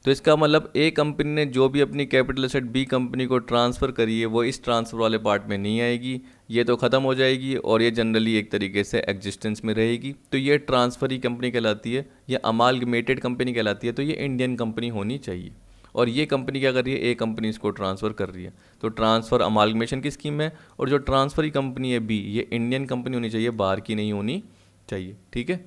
तो इसका मतलब ए कंपनी ने जो भी अपनी कैपिटल एसेट बी कंपनी को ट्रांसफ़र करी है वो इस ट्रांसफ़र वाले पार्ट में नहीं आएगी, ये तो ख़त्म हो जाएगी, और ये जनरली एक तरीके से एग्जिस्टेंस में रहेगी, तो ये ट्रांसफरी कंपनी कहलाती है, ये अमालगमेटेड कंपनी कहलाती है, तो ये इंडियन कंपनी होनी चाहिए। और ये कंपनी क्या कर रही है, ए कंपनी इसको ट्रांसफ़र कर रही है, तो ट्रांसफ़र अमालगमेशन की स्कीम है, और जो ट्रांसफरी कंपनी है बी, ये इंडियन कंपनी होनी चाहिए, बाहर की नहीं होनी चाहिए। ठीक है,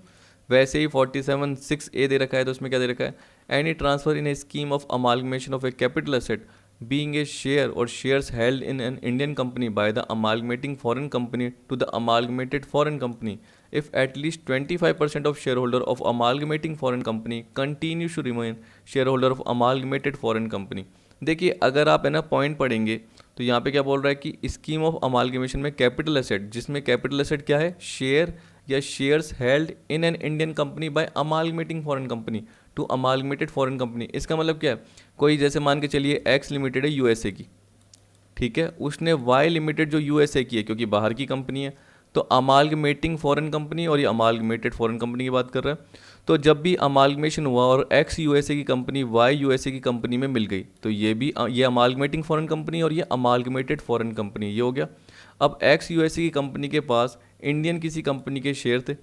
वैसे ही 47(6)(a) दे रखा है, तो उसमें क्या दे रखा है, any transfer in a scheme of amalgamation of a capital asset being a share or shares held in an Indian company by the amalgamating foreign company to the amalgamated foreign company if at least 25% of share holder of amalgamating foreign company continue to remain share holder of amalgamated foreign company. देखिए अगर आप है ना point पढ़ेंगे तो यहाँ पे क्या बोल रहा है कि स्कीम ऑफ अमालगमेशन में कैपिटल एसेट, जिसमें कैपिटल एसेट क्या है, शेयर या shares held in an Indian company by amalgamating foreign company to amalgamated foreign company. इसका मतलब क्या है, कोई जैसे मान के चलिए एक्स लिमिटेड है यूएसए की, ठीक है, उसने वाई लिमिटेड जो यूएसए की है क्योंकि बाहर की कंपनी है, तो अमालगमेटिंग फॉरेन कंपनी और ये अमालगमेटेड फॉरेन कंपनी की बात कर रहा है। तो जब भी अमालगमेशन हुआ और एक्स यूएसए की कंपनी वाई यूएसए की कंपनी में मिल गई, तो ये अमालगमेटिंग फॉरेन कंपनी और ये अमालगमेटेड फॉरेन कंपनी, ये हो गया। अब एक्स यूएसए की कंपनी के पास इंडियन किसी कंपनी के शेयर थे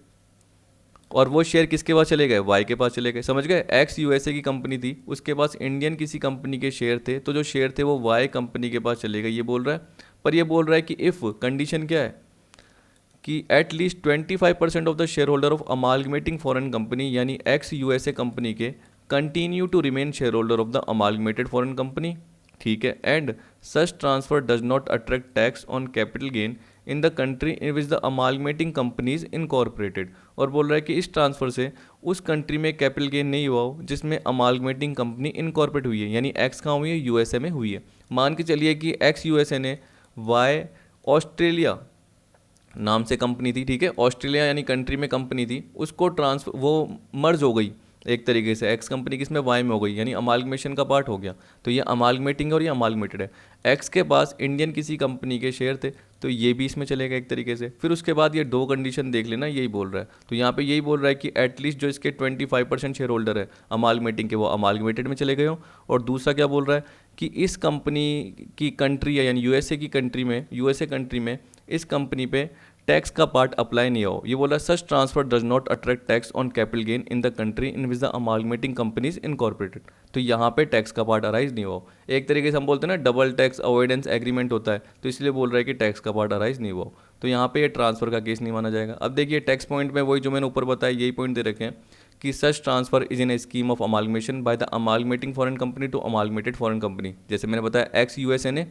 और वो शेयर किसके पास चले गए, वाई के पास चले गए, समझ गए। एक्स यूएसए की कंपनी थी, उसके पास इंडियन किसी कंपनी के शेयर थे, तो जो शेयर थे वो वाई कंपनी के पास चले गए, ये बोल रहा है। पर ये बोल रहा है कि इफ़ कंडीशन क्या है कि at least 25% of the share holder of amalgamating foreign company यानी एक्स यूएसए कंपनी के continue to remain share holder of the amalgamated foreign company, ठीक है, and such transfer does not attract tax on capital gain in the country in which the amalgamating companies incorporated. और बोल रहा है कि इस transfer से उस कंट्री में कैपिटल गेन नहीं हुआ हो जिसमें अमालगमेटिंग कंपनी इनकॉर्पोरेट हुई है, यानी एक्स कहाँ हुई है, यूएसए में हुई है। मान के चलिए कि एक्स यूएसए ने वाई ऑस्ट्रेलिया नाम से कंपनी थी, ठीक है, ऑस्ट्रेलिया यानी कंट्री में कंपनी थी, उसको ट्रांसफर वो मर्ज हो गई एक तरीके से, एक्स कंपनी किसमें, वाई में हो गई, यानी अमालगमेशन का पार्ट हो गया। तो ये अमालगमेटिंग और ये अमालगमेटेड है। एक्स के पास इंडियन किसी कंपनी के शेयर थे, तो ये भी इसमें चलेगा एक तरीके से। फिर उसके बाद ये दो कंडीशन देख लेना, यही बोल रहा है। तो यहाँ पे यही बोल रहा है कि एटलीस्ट जो इसके 25% शेयर होल्डर है अमालगमेटिंग के, वो अमालगमेटेड में चले गए हो। और दूसरा क्या बोल रहा है कि इस कंपनी की कंट्री है, यानी यूएसए की कंट्री में, यूएसए कंट्री में इस कंपनी पे टैक्स का पार्ट अप्लाई नहीं हो। ये बोला such transfer does not attract tax on capital gain in the country in which the amalgamating companies incorporated. तो यहाँ पे टैक्स का पार्ट अराइज नहीं हो। एक तरीके से हम बोलते हैं ना डबल टैक्स अवॉइडेंस एग्रीमेंट होता है, तो इसलिए बोल रहा है कि टैक्स का पार्ट अराइज नहीं हुआ। तो यहाँ पे ये ट्रांसफर का केस नहीं माना जाएगा। अब देखिए टैक्स पॉइंट में वही जो मैंने ऊपर बताया, यही पॉइंट दे रखे हैं कि such transfer is in a scheme of amalgamation by the amalgamating foreign company to amalgamated foreign company. जैसे मैंने बताया एक्स यूएसए ने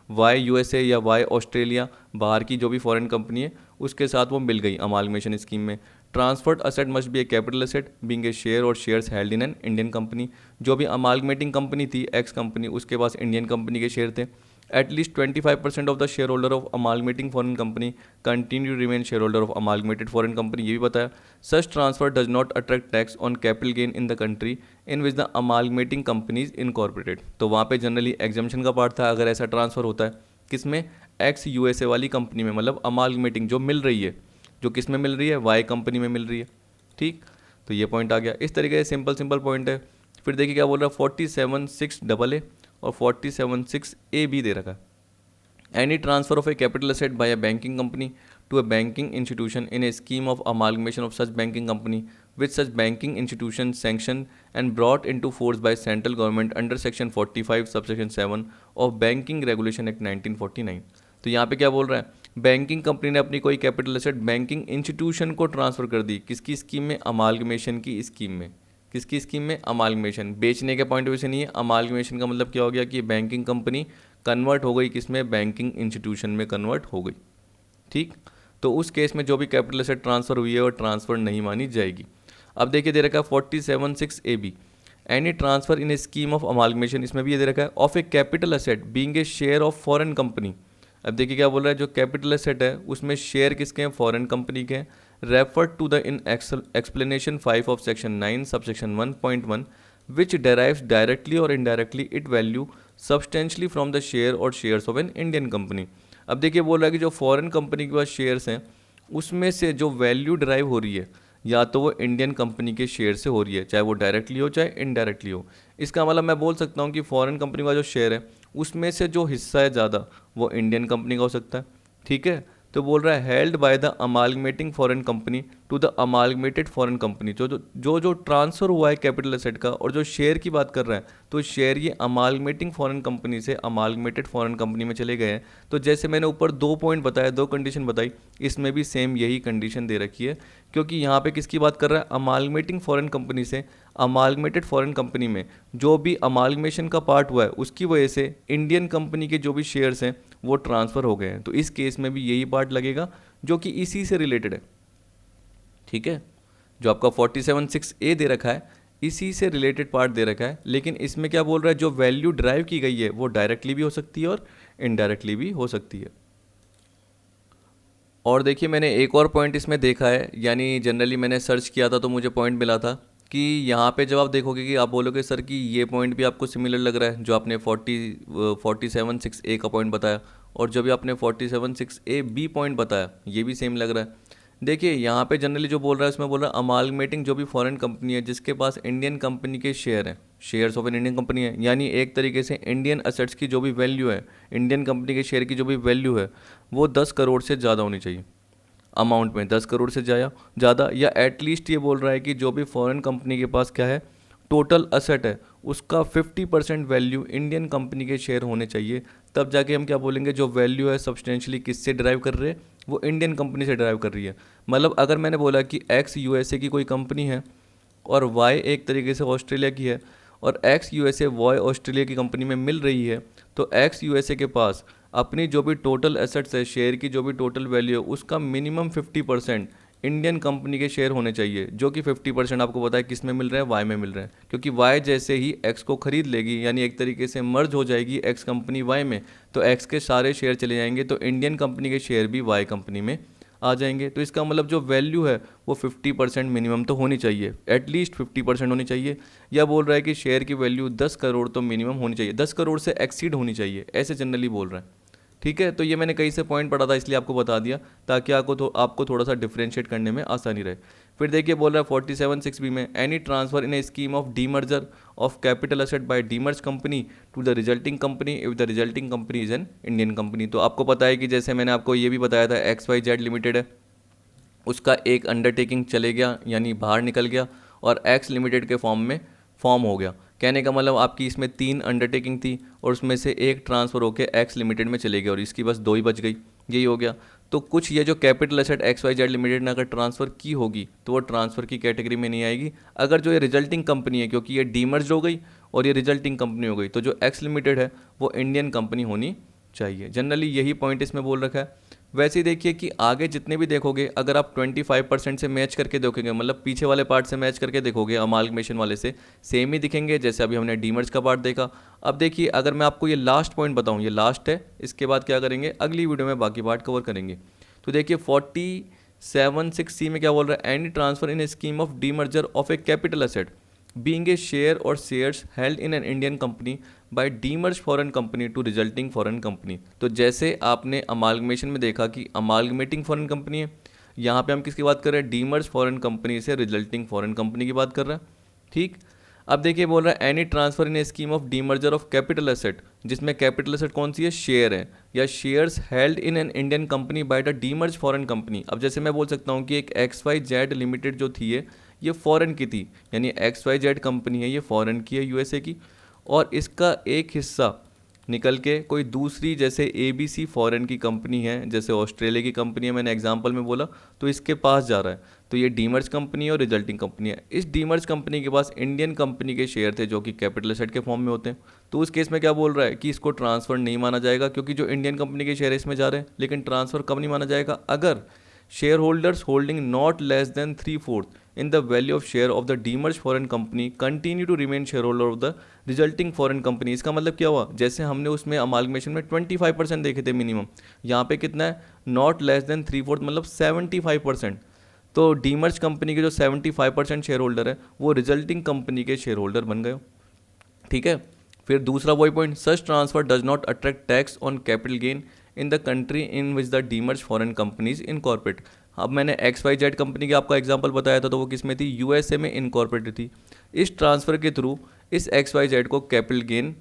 वाई यूएसए या वाई ऑस्ट्रेलिया बाहर की जो भी फॉरेन कंपनी है उसके साथ वो मिल गई अमालगमेशन स्कीम में। Transferred asset must be a capital asset being a share or shares held in an Indian company. जो भी अमालगमेटिंग कंपनी थी एक्स कंपनी, उसके पास इंडियन कंपनी के शेयर थे। At least 25% of the share holder of amalgamating foreign company continue remain share holder of amalgamated foreign company, ये भी बताया। Such transfer does not attract tax on capital gain in the country in which the amalgamating companies incorporated. तो वहाँ पे generally exemption का part था अगर ऐसा ट्रांसफर होता है किसमें, एक्स यूएसए वाली कंपनी में, मतलब अमालगमेटिंग जो मिल रही है, जो किस में मिल रही है, वाई कंपनी में मिल रही है, ठीक। तो ये पॉइंट आ गया। इस तरीके से सिंपल पॉइंट है। फिर देखिए क्या बोल रहा है, 47(6) और 47(6) भी दे रखा है। Any transfer of a capital asset by a banking company to a banking institution in a scheme of amalgamation of such banking company which such banking institution sanction and brought into force by central government under section 45 subsection 7 of banking regulation act 1949। तो यहाँ पे क्या बोल रहा है, banking company ने अपनी कोई कैपिटल एसेट बैंकिंग इंस्टीट्यूशन को ट्रांसफर कर दी, किसकी स्कीम में, अमालगमेशन की स्कीम में। किसकी स्कीम में, अमालगमेशन। बेचने के पॉइंट ऑफ व्यू से नहीं है। अमालगमेशन का मतलब क्या हो गया कि बैंकिंग कंपनी कन्वर्ट हो गई किसमें, बैंकिंग इंस्टीट्यूशन में कन्वर्ट हो गई, ठीक। तो उस केस में जो भी कैपिटल एसेट ट्रांसफर हुई है वो ट्रांसफर नहीं मानी जाएगी। अब देखिए दे रखा है 47(6)(a)(b) any transfer in a scheme of amalgamation, इसमें भी ये दे रखा है, of a capital asset being a share of foreign company. अब देखिए क्या बोल रहा है, जो कैपिटल एसेट है उसमें शेयर किसके हैं, फॉरेन कंपनी के हैं। Refer to the in explanation 5 of section 9 subsection 1.1 which derives directly or indirectly it value substantially from the share or shares of an Indian company. अब देखिए बोल रहा है कि जो फॉरेन कंपनी के पास शेयर्स हैं उसमें से जो वैल्यू ड्राइव हो रही है या तो वो इंडियन कंपनी के शेयर से हो रही है, चाहे वो डायरेक्टली हो चाहे इनडायरेक्टली हो। इसका मतलब मैं बोल सकता हूँ कि फॉरेन कंपनी का जो शेयर है उसमें से जो हिस्सा है ज़्यादा वो इंडियन कंपनी का हो सकता है, ठीक है। तो बोल रहा है held by the amalgamating foreign company to the amalgamated foreign company. जो ट्रांसफ़र हुआ है कैपिटल एसेट का और जो शेयर की बात कर रहा है, तो शेयर ये अमालगमेटिंग फॉरेन कंपनी से अमालगमेटेड फॉरेन कंपनी में चले गए हैं। तो जैसे मैंने ऊपर 2 पॉइंट बताया, 2 कंडीशन बताई, इसमें भी सेम यही कंडीशन दे रखी है, क्योंकि यहाँ पे किसकी बात कर रहा है, अमालगमेटिंग फॉरेन कंपनी से अमालगमेटेड फॉरेन कंपनी में जो भी अमालगमेशन का पार्ट हुआ है उसकी वजह से इंडियन कंपनी के जो भी शेयर्स हैं वो ट्रांसफ़र हो गए हैं। तो इस केस में भी यही पार्ट लगेगा जो कि इसी से रिलेटेड है, ठीक है। जो आपका 47(6)(a) दे रखा है इसी से रिलेटेड पार्ट दे रखा है, लेकिन इसमें क्या बोल रहा है, जो वैल्यू ड्राइव की गई है वो डायरेक्टली भी हो सकती है और इनडायरेक्टली भी हो सकती है। और देखिए मैंने एक और पॉइंट इसमें देखा है, यानी जनरली मैंने सर्च किया था तो मुझे पॉइंट मिला था कि यहाँ पे जब आप देखोगे कि आप बोलोगे सर कि ये पॉइंट भी आपको सिमिलर लग रहा है जो आपने 47(6)(a) का पॉइंट बताया, और जो भी आपने 47(6)(a)(b पॉइंट बताया ये भी सेम लग रहा है। देखिए यहाँ पे जनरली जो बोल रहा है उसमें बोल रहा है अमालगमेटिंग जो भी फॉरेन कंपनी है जिसके पास इंडियन कंपनी के शेयर हैं, shares of an Indian company है, यानी एक तरीके से इंडियन असेट्स की जो भी वैल्यू है, इंडियन कंपनी के शेयर की जो भी वैल्यू है वो 10 करोड़ से ज़्यादा होनी चाहिए। अमाउंट में 10 करोड़ से ज़्यादा, या एटलीस्ट ये बोल रहा है कि जो भी फॉरेन कंपनी के पास क्या है टोटल असेट है उसका 50% वैल्यू इंडियन कंपनी के शेयर होने चाहिए। तब जाके हम क्या बोलेंगे जो वैल्यू है सब्सटेंशियली किससे ड्राइव कर रहे हैं, वो इंडियन कंपनी से ड्राइव कर रही है। मतलब अगर मैंने बोला कि एक्स यूएसए की कोई कंपनी है और वाई एक तरीके से ऑस्ट्रेलिया की है, और एक्स यूएसए वाई ऑस्ट्रेलिया की कंपनी में मिल रही है, तो एक्स यूएसए के पास अपनी जो भी टोटल एसेट्स है, शेयर की जो भी टोटल वैल्यू है उसका मिनिमम 50% इंडियन कंपनी के शेयर होने चाहिए, जो कि 50% आपको पता है किस में मिल रहे हैं, वाई में मिल रहे हैं। क्योंकि वाई जैसे ही एक्स को खरीद लेगी, यानी एक तरीके से मर्ज हो जाएगी एक्स कंपनी वाई में, तो एक्स के सारे शेयर चले जाएंगे, तो इंडियन कंपनी के शेयर भी वाई कंपनी में आ जाएंगे। तो इसका मतलब जो वैल्यू है वो 50% मिनिमम तो होनी चाहिए, एटलीस्ट 50% होनी चाहिए। या बोल रहा है कि शेयर की वैल्यू 10 करोड़ तो मिनिमम होनी चाहिए, 10 करोड़ से एक्सीड होनी चाहिए, ऐसे जनरली बोल रहा है। ठीक है, तो ये मैंने कहीं से पॉइंट पढ़ा था इसलिए आपको बता दिया ताकि आपको थोड़ा सा डिफ्रेंशिएट करने में आसानी रहे। फिर देखिए बोल रहा है 47(6)(b) में any transfer in a scheme of demerger of capital asset by demerge company to the resulting company if the resulting company is an Indian company. तो आपको पता है कि जैसे मैंने आपको ये भी बताया था XYZ लिमिटेड है, उसका एक अंडरटेकिंग चले गया यानी बाहर निकल गया और एक्स लिमिटेड के फॉर्म में फॉर्म हो गया। कहने का मतलब आपकी इसमें 3 अंडरटेकिंग थी और उसमें से एक ट्रांसफ़र होकर एक्स लिमिटेड में चले गए और इसकी बस 2 ही बच गई, यही हो गया। तो कुछ ये जो कैपिटल एसेट XYZ लिमिटेड ने अगर ट्रांसफ़र की होगी तो वो ट्रांसफ़र की कैटेगरी में नहीं आएगी। अगर जो ये रिजल्टिंग कंपनी है, क्योंकि ये डीमर्ज हो गई और ये रिजल्टिंग कंपनी हो गई, तो जो एक्स लिमिटेड है वो इंडियन कंपनी होनी चाहिए। जनरली यही पॉइंट इसमें बोल रखा है। वैसे ही देखिए कि आगे जितने भी देखोगे अगर आप 25% से मैच करके देखोगे, मतलब पीछे वाले पार्ट से मैच करके देखोगे अमालगमेशन वाले से, सेम ही दिखेंगे जैसे अभी हमने डीमर्ज का पार्ट देखा। अब देखिए अगर मैं आपको ये लास्ट पॉइंट बताऊं, ये लास्ट है, इसके बाद क्या करेंगे अगली वीडियो में बाकी पार्ट कवर करेंगे। तो देखिए 47(6)(c) में क्या बोल रहा है, any transfer in a scheme of demerger of a capital asset being a share or shares held in an Indian company by demerge foreign company to resulting foreign company. तो जैसे आपने अमालगमेशन में देखा कि अमालगमेटिंग फॉरेन कंपनी है, यहाँ पे हम किसकी बात कर रहे हैं, डीमर्ज फॉरेन कंपनी से रिजल्टिंग फॉरेन कंपनी की बात कर रहे हैं। ठीक, अब देखिए बोल रहा है any transfer in a scheme of demerger of capital asset, जिसमें कैपिटल एसेट कौन सी है, शेयर है, या shares held in an Indian company by the demerge foreign company. अब जैसे मैं बोल सकता हूँ कि एक XYZ लिमिटेड जो थी ये फॉरेन की थी, यानी XYZ कंपनी है ये फॉरेन की है, यूएसए की, और इसका एक हिस्सा निकल के कोई दूसरी जैसे ABC फॉरेन की कंपनी है, जैसे ऑस्ट्रेलिया की कंपनी है, मैंने एग्जांपल में बोला, तो इसके पास जा रहा है। तो ये डीमर्ज कंपनी है और रिजल्टिंग कंपनी है। इस डीमर्ज कंपनी के पास इंडियन कंपनी के शेयर थे जो कि कैपिटल एसेट के फॉर्म में होते हैं। तो उस केस में क्या बोल रहा है कि इसको ट्रांसफ़र नहीं माना जाएगा, क्योंकि जो इंडियन कंपनी के शेयर इसमें जा रहे हैं। लेकिन ट्रांसफ़र कब नहीं माना जाएगा, अगर share holders holding not less than 3/4 in the value of share of the demerged foreign company continue to remain shareholder of the resulting foreign company। इसका मतलब क्या हुआ, जैसे हमने उसमें अमालगमेशन में 25% देखे थे मिनिमम, यहाँ पे कितना है, नॉट लेस देन 3/4 मतलब 75%। तो डीमर्ज कंपनी के जो 75% शेयर होल्डर है वो रिजल्टिंग कंपनी के शेयर होल्डर बन गए। ठीक है, फिर दूसरा वही point, such transfer does not attract tax on capital gain in the country in which the demerge foreign companies incorporate. अब मैंने XYZ कंपनी की आपका एग्जांपल बताया था, तो वो किस में थी, USA में इनकॉर्पोरेटेड थी। इस ट्रांसफ़र के थ्रू इस XYZ को कैपिटल गेन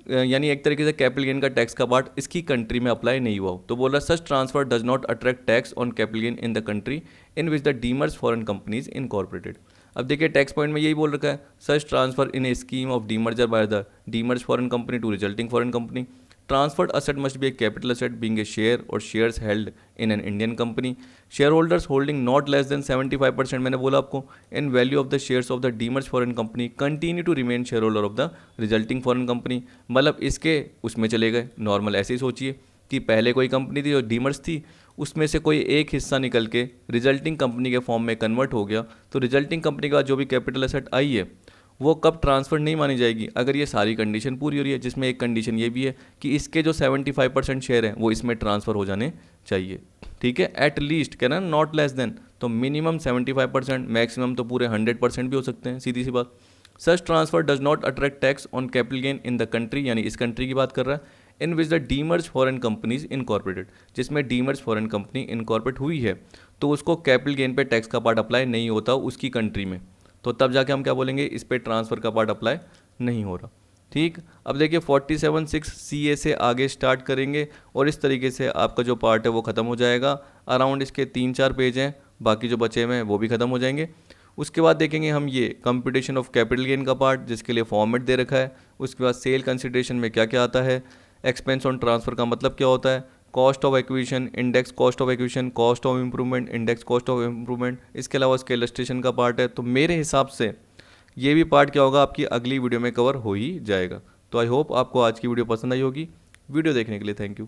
यानी एक तरीके से कैपिटल गेन का टैक्स का पार्ट इसकी कंट्री में अप्लाई नहीं हुआ। तो बोल रहा है such transfer does not attract tax on capital gain in the country in which the demerge foreign companies incorporated. अब देखिए टैक्स पॉइंट में यही बोल रखा है, such transfer in a scheme of demerger by the demerge foreign company to resulting foreign company. Transferred asset must be a capital asset being a share or shares held in an Indian company. Shareholders holding not less than 75%, मैंने बोला आपको, in value of the shares of the demerged foreign company continue to remain shareholder of the resulting foreign company। मतलब इसके उसमें चले गए। Normal ऐसे ही सोचिए कि पहले कोई कंपनी थी जो डीमर्ज थी, उसमें से कोई एक हिस्सा निकल के रिजल्टिंग कंपनी के फॉर्म में कन्वर्ट हो गया, तो रिजल्टिंग कंपनी का जो भी कैपिटल एसेट आई है वो कब ट्रांसफ़र नहीं मानी जाएगी, अगर ये सारी कंडीशन पूरी हो रही है, जिसमें एक कंडीशन ये भी है कि इसके जो 75% शेयर हैं वो इसमें ट्रांसफ़र हो जाने चाहिए। ठीक है, एट लीस्ट कहना नॉट लेस देन, तो मिनिमम 75%, मैक्सिमम तो पूरे 100% भी हो सकते हैं, सीधी सी बात। Such transfer does not attract tax on capital gain in the country, यानी इस कंट्री की बात कर रहा है, in which the demerge foreign companies incorporated, जिसमें डीमर्ज फॉरेन कंपनी इनकॉर्पोरेट हुई है तो उसको कैपिटल गेन पे टैक्स का पार्ट अप्लाई नहीं होता उसकी कंट्री में, तो तब जाके हम क्या बोलेंगे, इस पे ट्रांसफ़र का पार्ट अप्लाई नहीं हो रहा। ठीक, अब देखिए 47(6) CA से आगे स्टार्ट करेंगे और इस तरीके से आपका जो पार्ट है वो ख़त्म हो जाएगा। अराउंड इसके 3-4 पेज हैं, बाकी जो बचे हुए हैं वो भी ख़त्म हो जाएंगे। उसके बाद देखेंगे हम ये कंप्यूटेशन ऑफ कैपिटल गेन का पार्ट, जिसके लिए फॉर्मेट दे रखा है। उसके बाद सेल कंसिडरेशन में क्या क्या आता है, एक्सपेंस ऑन ट्रांसफ़र का मतलब क्या होता है, cost of acquisition, index cost of acquisition, cost of improvement, index cost of improvement, इसके अलावा इसके इलस्ट्रेशन का पार्ट है। तो मेरे हिसाब से ये भी पार्ट क्या होगा, आपकी अगली वीडियो में कवर हो ही जाएगा। तो आई होप आपको आज की वीडियो पसंद आई होगी। वीडियो देखने के लिए थैंक यू।